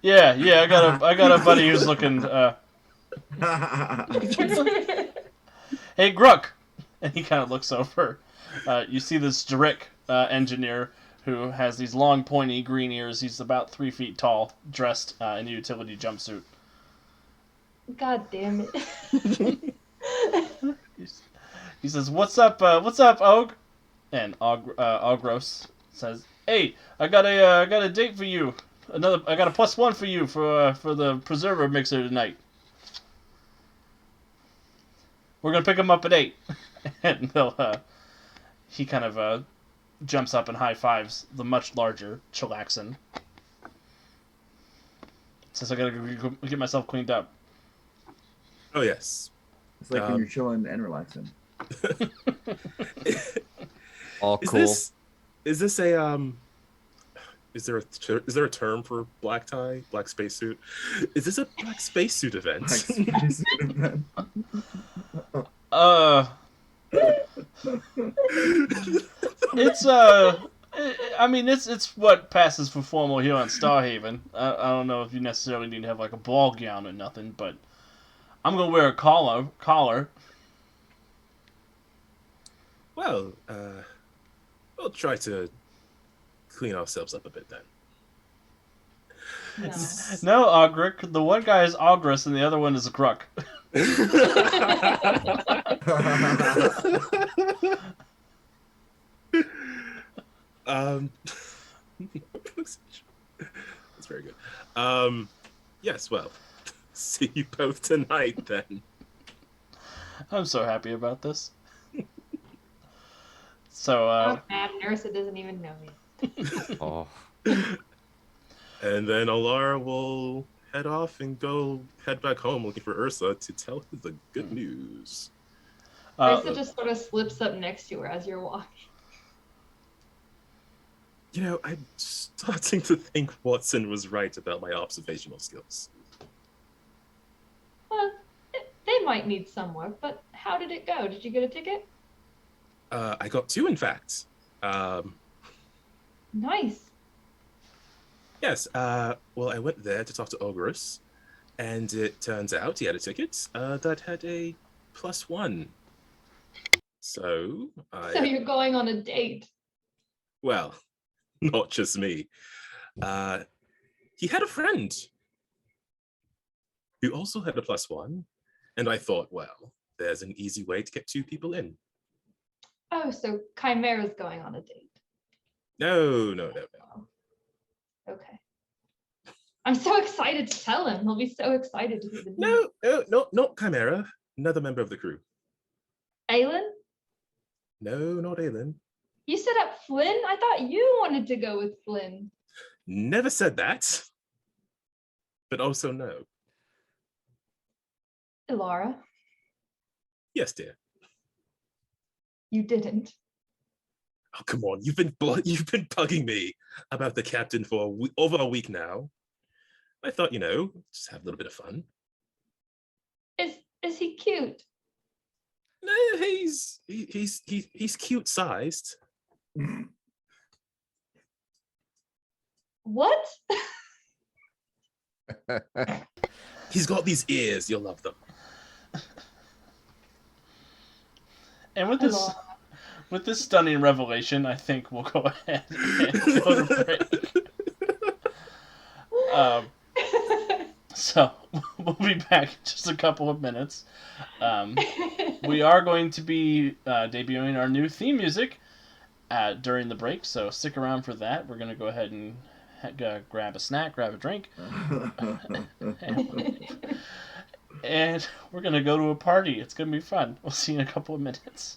Yeah, I got a buddy who's looking. Hey, Gruck, and he kind of looks over. You see this Drick engineer who has these long, pointy green ears. He's about 3 feet tall, dressed in a utility jumpsuit. God damn it. He says, "What's up, Og?" And Ogros says, "Hey, I got a date for you. I got a +1 for you for the preserver mixer tonight. We're gonna pick him up at 8." And he kind of jumps up and high fives the much larger Chillaxin. Says, "I gotta go get myself cleaned up." Oh yes. It's like when you're chilling and relaxing. All Is cool. Is this a Is there a term for black tie, black spacesuit? Is this a black spacesuit event? Black space event. It's I mean, it's what passes for formal here on Starhaven. I don't know if you necessarily need to have like a ball gown or nothing, but I'm gonna wear a collar. Well, we'll try to clean ourselves up a bit then. No. No, Ogric. The one guy is Ogris and the other one is a Gruck. That's very good. Yes, well, see you both tonight then. I'm so happy about this. So, I'm mad. Nursa doesn't even know me. Oh, And then Alara will head off and head back home looking for Ursa to tell her the good news. Ursa just sort of slips up next to her as you're walking. You know, I'm starting to think Watson was right about my observational skills. Well, they might need some work, but how did it go? Did you get a ticket? I got 2, in fact. Nice. Yes, well, I went there to talk to Ogorus, and it turns out he had a ticket that had a +1. So So you're going on a date. Well, not just me. He had a friend who also had a +1, and I thought, well, there's an easy way to get 2 people in. Oh, so Chimera's going on a date. No. Okay. I'm so excited to tell him. He'll be so excited to hear the news. No, not Chimera. Another member of the crew. Aelin? No, not Aelin. You set up Flynn? I thought you wanted to go with Flynn. Never said that. But also no. Ilara, Yes, dear. you didn't. Oh, come on. You've been bugging me about the captain for over a week now. I thought, just have a little bit of fun. Is he cute? No, he's cute sized. What? He's got these ears. You'll love them. And with this stunning revelation, I think we'll go ahead and go to break. So we'll be back in just a couple of minutes. We are going to be debuting our new theme music during the break, so stick around for that. We're going to go ahead and grab a snack, grab a drink, and we're going to go to a party. It's going to be fun. We'll see you in a couple of minutes.